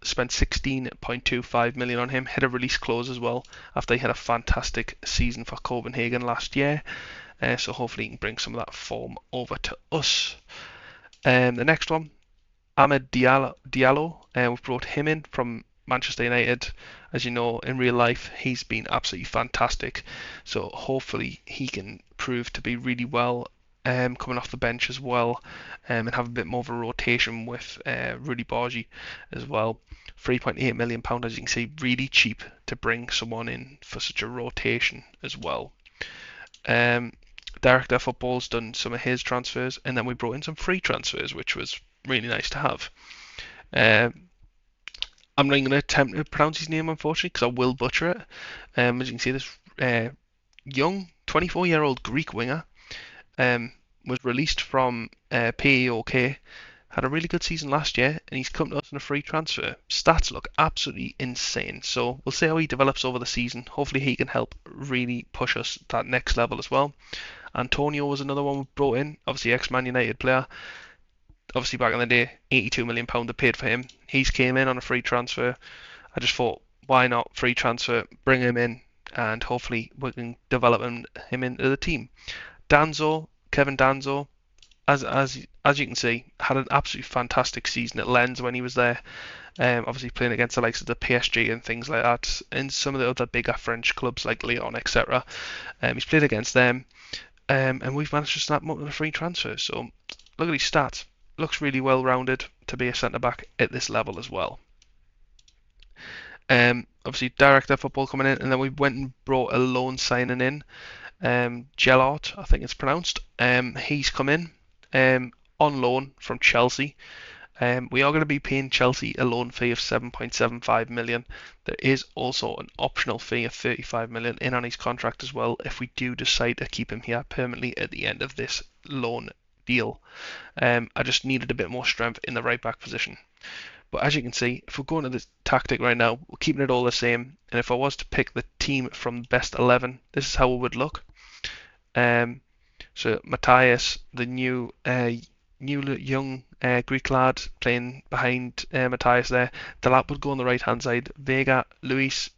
Spent £16.25 million on him. Hit a release clause as well after he had a fantastic season for Copenhagen last year. So hopefully he can bring some of that form over to us. The next one, Ahmed Diallo. We've brought him in from Manchester United. As you know, in real life, he's been absolutely fantastic. So hopefully he can prove to be really well coming off the bench as well, and have a bit more of a rotation with Rudy Bargy as well. £3.8 million, as you can see, really cheap to bring someone in for such a rotation as well. Director of Football's done some of his transfers, and then we brought in some free transfers, which was really nice to have. I'm not going to attempt to pronounce his name, unfortunately, because I will butcher it. As you can see, this young 24-year-old Greek winger was released from PAOK, had a really good season last year, and he's come to us on a free transfer. Stats look absolutely insane, so we'll see how he develops over the season. Hopefully he can help really push us that next level as well. Antonio was another one we brought in, obviously ex-Man United player. Obviously back in the day, £82 million they paid for him. He's came in on a free transfer. I just thought, why not free transfer, bring him in, and hopefully we can develop him into the team. Kevin Danzo, as you can see, had an absolutely fantastic season at Lens when he was there. Obviously playing against the likes of the PSG and things like that, and some of the other bigger French clubs like Lyon, etc. He's played against them, and we've managed to snap him up with a free transfer. So look at his stats. Looks really well rounded to be a centre back at this level as well. Obviously, director of football coming in, and then we went and brought a loan signing in. Gelart, I think it's pronounced. He's come in on loan from Chelsea. We are going to be paying Chelsea a loan fee of 7.75 million. There is also an optional fee of 35 million in on his contract as well if we do decide to keep him here permanently at the end of this loan deal. I just needed a bit more strength in the right back position. But as you can see, if we're going to this tactic right now, we're keeping it all the same. And if I was to pick the team from best 11, this is how it would look. So Matthias, the new young Greek lad playing behind Matthias there. Delap would go on the right hand side. Vega, Luis,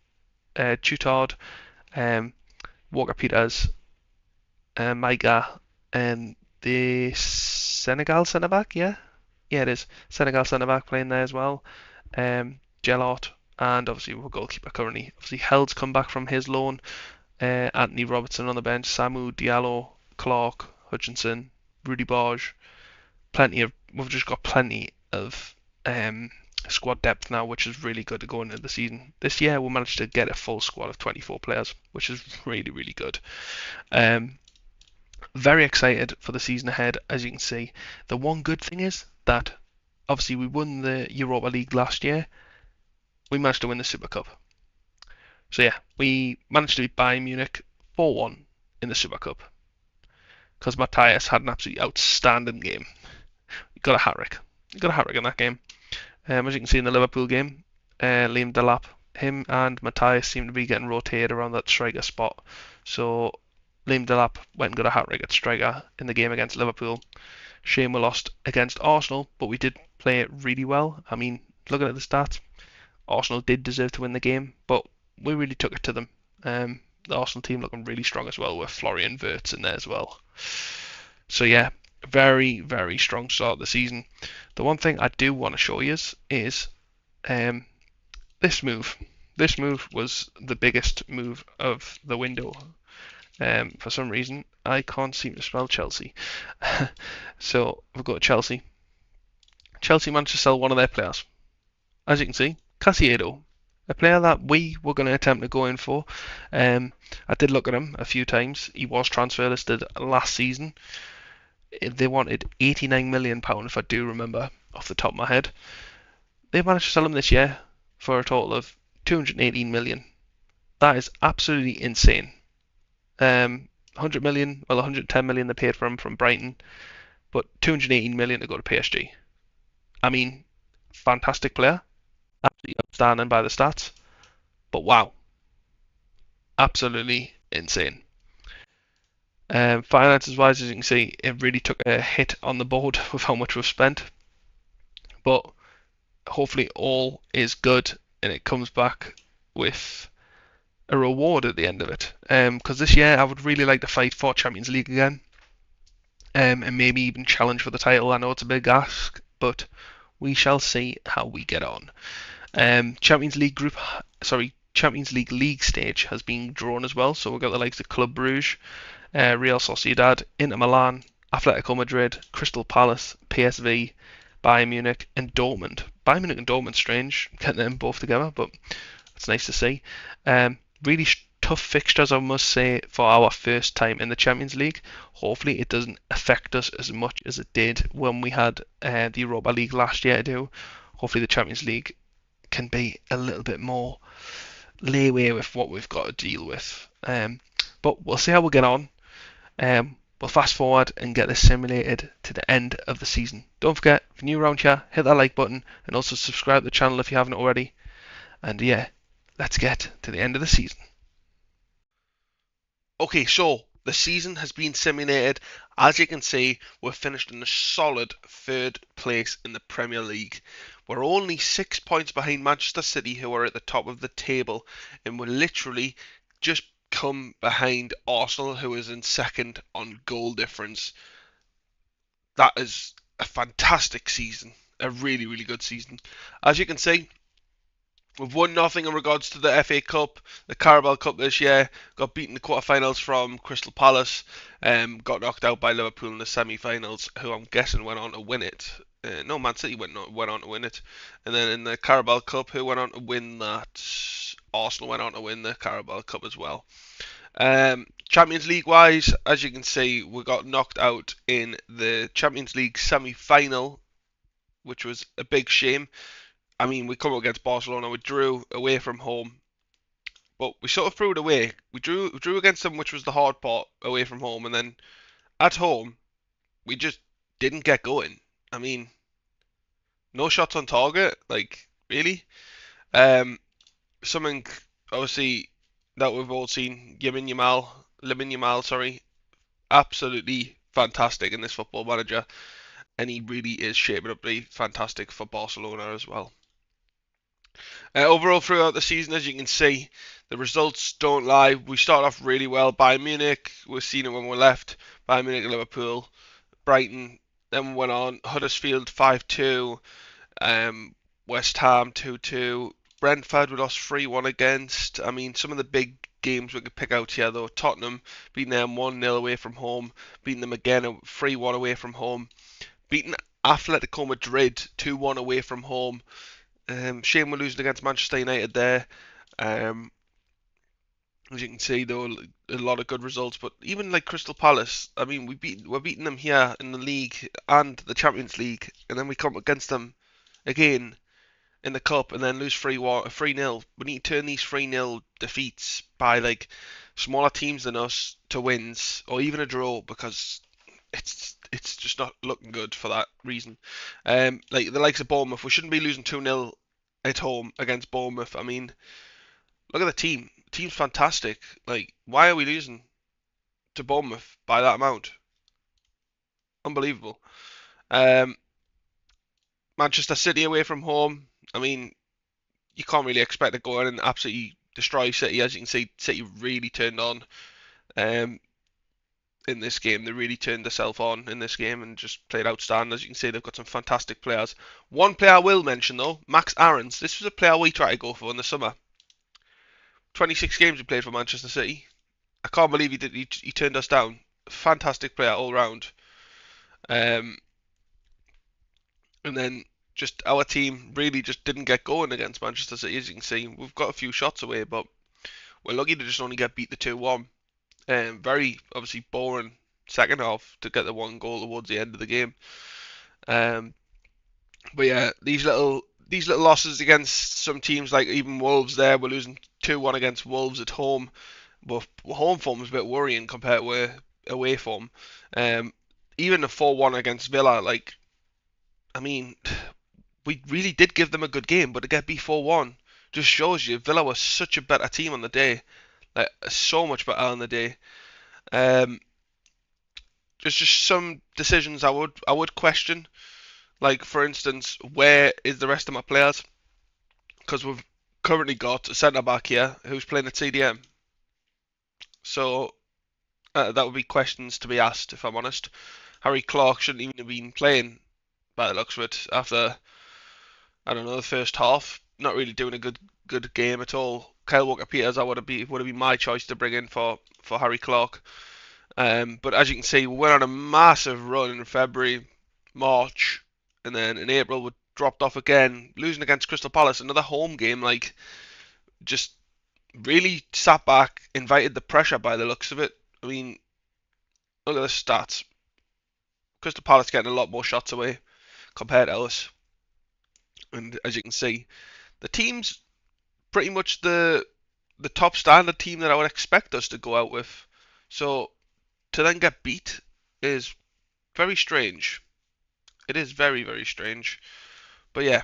Tutard, Walker Peters, Micah, and the Senegal centre back. Yeah, it is Senegal centre back playing there as well. Gelart, and obviously we're goalkeeper currently. Obviously Held's come back from his loan. Anthony Robertson on the bench. Samu Diallo, Clark, Hutchinson, Rudy Barge. We've just got plenty of squad depth now, which is really good to go into the season. This year we managed to get a full squad of 24 players, which is really, really good. Very excited for the season ahead, as you can see. The one good thing is that obviously we won the Europa League last year. We managed to win the Super Cup. So yeah, we managed to beat Bayern Munich 4-1 in the Super Cup because Matthias had an absolutely outstanding game. He got a hat-trick. He got a hat-trick in that game. As you can see in the Liverpool game, Liam Delap, him and Matthias seem to be getting rotated around that striker spot. So Liam Delap went and got a hat-trick at striker in the game against Liverpool. Shame we lost against Arsenal, but we did play it really well. I mean, looking at the stats, Arsenal did deserve to win the game, but we really took it to them. The Arsenal team looking really strong as well with Florian Wirtz in there as well. So yeah, very, very strong start of the season. The one thing I do want to show you is this move. This move was the biggest move of the window. For some reason, I can't seem to spell Chelsea. So we've got Chelsea. Chelsea managed to sell one of their players. As you can see, Caicedo, a player that we were going to attempt to go in for. I did look at him a few times. He was transfer listed last season. They wanted £89 million, if I do remember off the top of my head. They managed to sell him this year for a total of 218 million. That is absolutely insane. 100 million, well 110 million they paid for him from Brighton, but 218 million to go to PSG. I mean, fantastic player. Absolutely outstanding by the stats. But wow. Absolutely insane. Finances wise, as you can see, it really took a hit on the board with how much we've spent. But hopefully all is good and it comes back with a reward at the end of it. Because this year I would really like to fight for Champions League again. And maybe even challenge for the title. I know it's a big ask, but we shall see how we get on. Champions League league stage has been drawn as well. So we've got the likes of Club Brugge, Real Sociedad, Inter Milan, Atletico Madrid, Crystal Palace, PSV, Bayern Munich, and Dortmund. Bayern Munich and Dortmund, strange, getting them both together, but it's nice to see. Really tough fixtures, I must say, for our first time in the Champions League. Hopefully it doesn't affect us as much as it did when we had the Europa League last year to do. Hopefully the Champions League can be a little bit more leeway with what we've got to deal with. But we'll see how we get on. We'll fast forward and get this simulated to the end of the season. Don't forget, if you're new around here, hit that like button and also subscribe to the channel if you haven't already. And yeah, let's get to the end of the season. Okay, so the season has been simulated. As you can see, we're finished in a solid third place in the Premier League. We're only 6 points behind Manchester City, who are at the top of the table, and we're literally just come behind Arsenal, who is in second on goal difference. That is a fantastic season. a really, really good season. As you can see, we've won nothing in regards to the FA Cup, the Carabao Cup this year. Got beaten in the quarterfinals from Crystal Palace. Got knocked out by Liverpool in the semi-finals, who I'm guessing went on to win it. No, Man City went on to win it. And then in the Carabao Cup, who went on to win that? Arsenal went on to win the Carabao Cup as well. Champions League wise, as you can see, we got knocked out in the Champions League semi-final, which was a big shame. I mean, we come up against Barcelona, we drew away from home, but we sort of threw it away. We drew against them, which was the hard part, away from home, and then at home we just didn't get going. I mean, no shots on target, like really. Um, Something obviously that we've all seen. Lamine Yamal, sorry, absolutely fantastic in this football manager, and he really is shaping up to be fantastic for Barcelona as well. Overall, throughout the season, as you can see, the results don't lie. We started off really well. Bayern Munich, we've seen it when we left. Bayern Munich, Liverpool, Brighton. Then we went on. Huddersfield 5-2. Um, West Ham 2-2. Brentford we lost 3-1 against. I mean, some of the big games we could pick out here though. Tottenham beating them 1-0 away from home. Beating them again 3-1 away from home. Beating Atletico Madrid 2-1 away from home. Shame we're losing against Manchester United there. Um, as you can see, there were a lot of good results, but even like Crystal Palace, I mean, we're beating them here in the league and the Champions League, and then we come against them again in the cup, and then lose 3-0. We need to turn these 3-0 defeats by like smaller teams than us to wins, or even a draw, because it's just not looking good for that reason. Like the likes of Bournemouth, we shouldn't be losing 2-0 at home against Bournemouth. I mean, look at the team. The team's fantastic. Like, why are we losing to Bournemouth by that amount? Unbelievable. Um, Manchester City away from home. I mean, you can't really expect to go in and absolutely destroy City. As you can see, City really turned on. Um, in this game. They really turned themselves on in this game and just played outstanding. As you can see, they've got some fantastic players. One player I will mention though, Max Aarons. This was a player we tried to go for in the summer. 26 games he played for Manchester City. I can't believe he did. He turned us down. Fantastic player all round. Um, and then just our team really just didn't get going against Manchester City. As you can see, we've got a few shots away, but we're lucky to just only get beat the 2-1. Very obviously boring second half to get the one goal towards the end of the game. Um, but yeah, these little losses against some teams like even Wolves there, we're losing 2-1 against Wolves at home. But home form is a bit worrying compared with away form. Um, Even the 4-1 against Villa, like, I mean, we really did give them a good game, but to get beat 4-1 just shows you Villa was such a better team on the day. Like, so much better on the day. Um, just some decisions I would question. Like for instance, where is the rest of my players? Because we've currently got a centre back here who's playing at CDM. So that would be questions to be asked if I'm honest. Harry Clark shouldn't even have been playing by the looks of it after I don't know the first half. Not really doing a good game at all. Kyle Walker-Peters I would have been my choice to bring in for Harry Clark. But as you can see, we went on a massive run in February, March, and then in April we dropped off again, losing against Crystal Palace, another home game. Like, just really sat back, invited the pressure by the looks of it. I mean, look at the stats. Crystal Palace getting a lot more shots away compared to us, and as you can see, the team's pretty much the top standard team that I would expect us to go out with. So to then get beat is very strange. It is very, very strange. But yeah,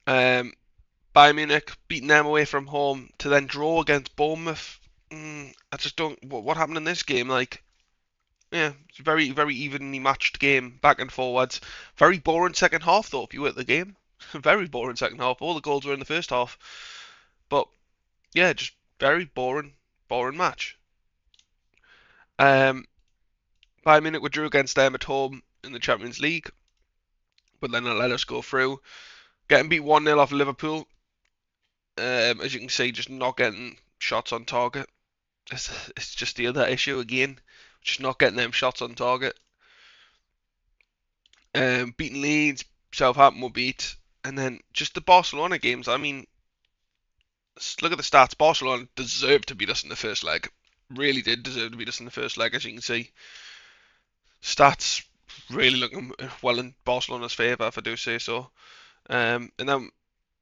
um, Bayern Munich beating them away from home to then draw against Bournemouth. I just don't. What happened in this game? Like, yeah, it's a very, very evenly matched game, back and forwards. Very boring second half though. If you were at the game, very boring second half. All the goals were in the first half. But yeah, just very boring, boring match. Um, Bayern Munich were drew against them at home in the Champions League. but then it let us go through. Getting beat 1-0 off Liverpool, as you can see, just not getting shots on target. It's just the other issue again, just not getting them shots on target. Beating Leeds, Southampton were beat, and then just the Barcelona games. I mean, look at the stats. Barcelona deserved to beat us in the first leg. Really did deserve to beat us in the first leg, as you can see. Stats really looking well in Barcelona's favour, if I do say so. And then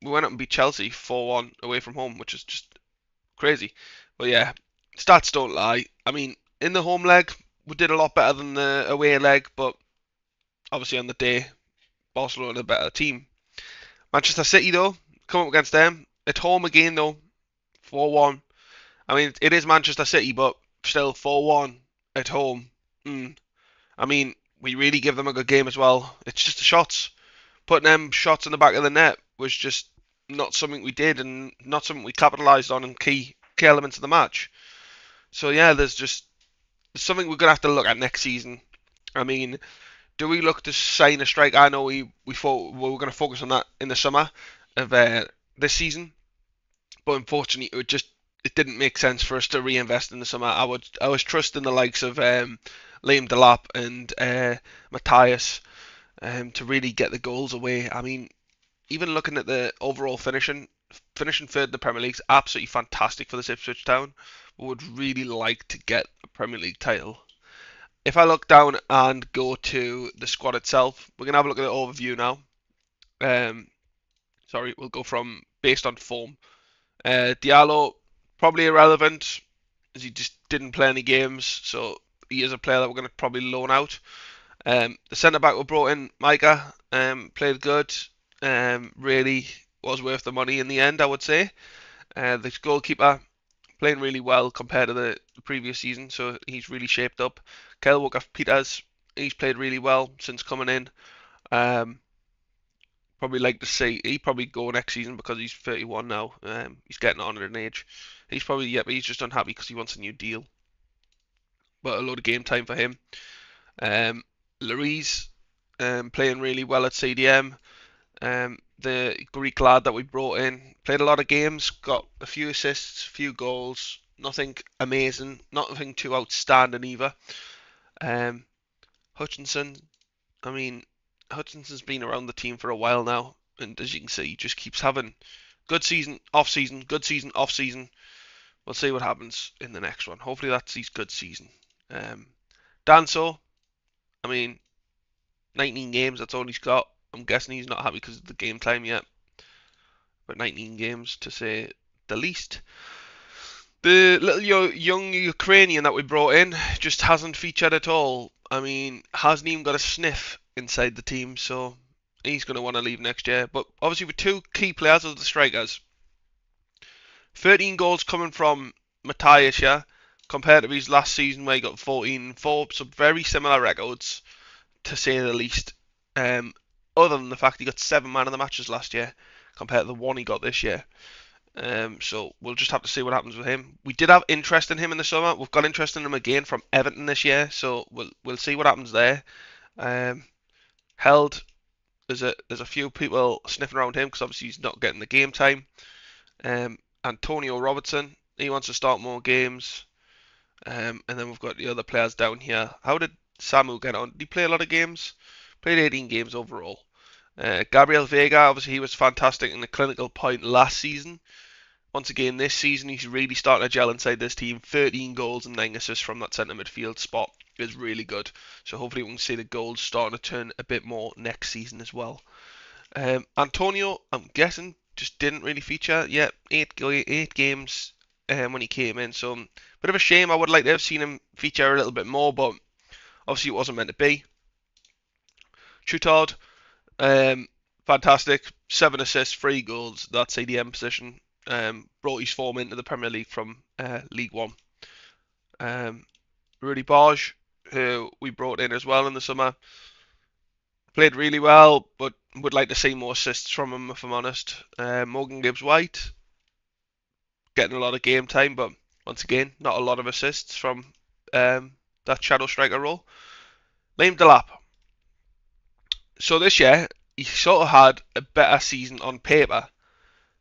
we went up and beat Chelsea 4-1 away from home, which is just crazy. But yeah, stats don't lie. I mean, in the home leg, we did a lot better than the away leg, but obviously on the day, Barcelona a better team. Manchester City though, come up against them at home again though, 4-1. I mean, it is Manchester City, but still 4-1 at home. I mean, we really give them a good game as well. It's just the shots. Putting them shots in the back of the net was just not something we did and not something we capitalised on in key elements of the match. So yeah, there's something we're gonna have to look at next season. I mean, do we look to sign a striker? I know we thought we were going to focus on that in the summer of this season, but unfortunately, it didn't make sense for us to reinvest in the summer. I was trusting the likes of Liam Delap and Matthias to really get the goals away. I mean, even looking at the overall finishing third in the Premier League is absolutely fantastic for the Ipswich Town. We would really like to get a Premier League title. If I look down and go to the squad itself, we're going to have a look at the overview now. Sorry, we'll go from based on form. Diallo, probably irrelevant, as he just didn't play any games, so he is a player that we're going to probably loan out. The centre-back we brought in, Micah, played good. Really was worth the money in the end, I would say. The goalkeeper, playing really well compared to the previous season, so he's really shaped up. Kyle Walker-Peters, he's played really well since coming in. Probably like to see he probably go next season because he's 31 now. He's getting on in age. He's probably but he's just unhappy because he wants a new deal. But a load of game time for him. Louise, playing really well at CDM. The Greek lad that we brought in played a lot of games, got a few assists, a few goals. Nothing amazing, nothing too outstanding either. Hutchinson, I mean, Hutchinson's been around the team for a while now, and as you can see, he just keeps having good season, off season, good season, off season. We'll see what happens in the next one. Hopefully that's his good season. Danso, I mean, 19 games, that's all he's got. I'm guessing he's not happy because of the game time yet. But 19 games to say the least. The little young Ukrainian that we brought in just hasn't featured at all. I mean, hasn't even got a sniff inside the team, so he's going to want to leave next year. But obviously with two key players as the strikers, 13 goals coming from Matthias here, compared to his last season where he got 14 and 4, so very similar records, to say the least. Other than the fact he got 7 man of the matches last year, compared to the 1 he got this year. So we'll just have to see what happens with him. We did have interest in him in the summer. We've got interest in him again from Everton this year, so we'll see what happens there. Held, there's a few people sniffing around him because obviously he's not getting the game time. Antonio Robertson, he wants to start more games. And then we've got the other players down here. How did Samu get on? Did he play a lot of games? Played 18 games overall. Gabriel Vega, obviously he was fantastic in the clinical point last season. Once again, this season he's really starting to gel inside this team. 13 goals and 9 assists from that centre midfield spot is really good. So hopefully we can see the goals starting to turn a bit more next season as well. Antonio, I'm guessing, just didn't really feature yet. 8 games when he came in. So bit of a shame. I would like to have seen him feature a little bit more, but obviously it wasn't meant to be. Troutard, fantastic. 7 assists, 3 goals. That CDM position. Brought his form into the Premier League from League One. Rudy Barge, who we brought in as well in the summer, played really well, but would like to see more assists from him, if I'm honest. Morgan Gibbs-White, getting a lot of game time, but once again, not a lot of assists from that shadow striker role. Liam Delap. So this year, he sort of had a better season on paper.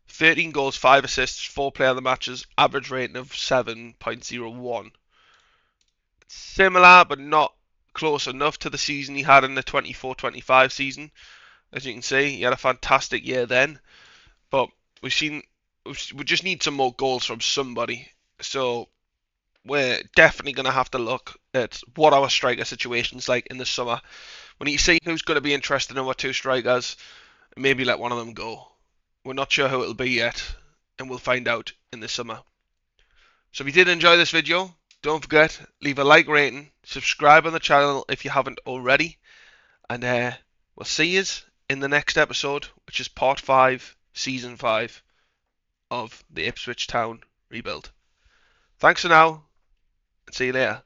13 goals, 5 assists, 4 player of the matches, average rating of 7.01. Similar, but not close enough to the season he had in the 24-25 season. As you can see, he had a fantastic year then. But we just need some more goals from somebody. So we're definitely going to have to look at what our striker situation's like in the summer. We need to see who's going to be interested in our 2 strikers, and maybe let one of them go. We're not sure who it'll be yet, and we'll find out in the summer. So if you did enjoy this video, don't forget, leave a like rating, subscribe on the channel if you haven't already, and we'll see you in the next episode, which is part 5, season 5 of the Ipswich Town rebuild. Thanks for now, and see you later.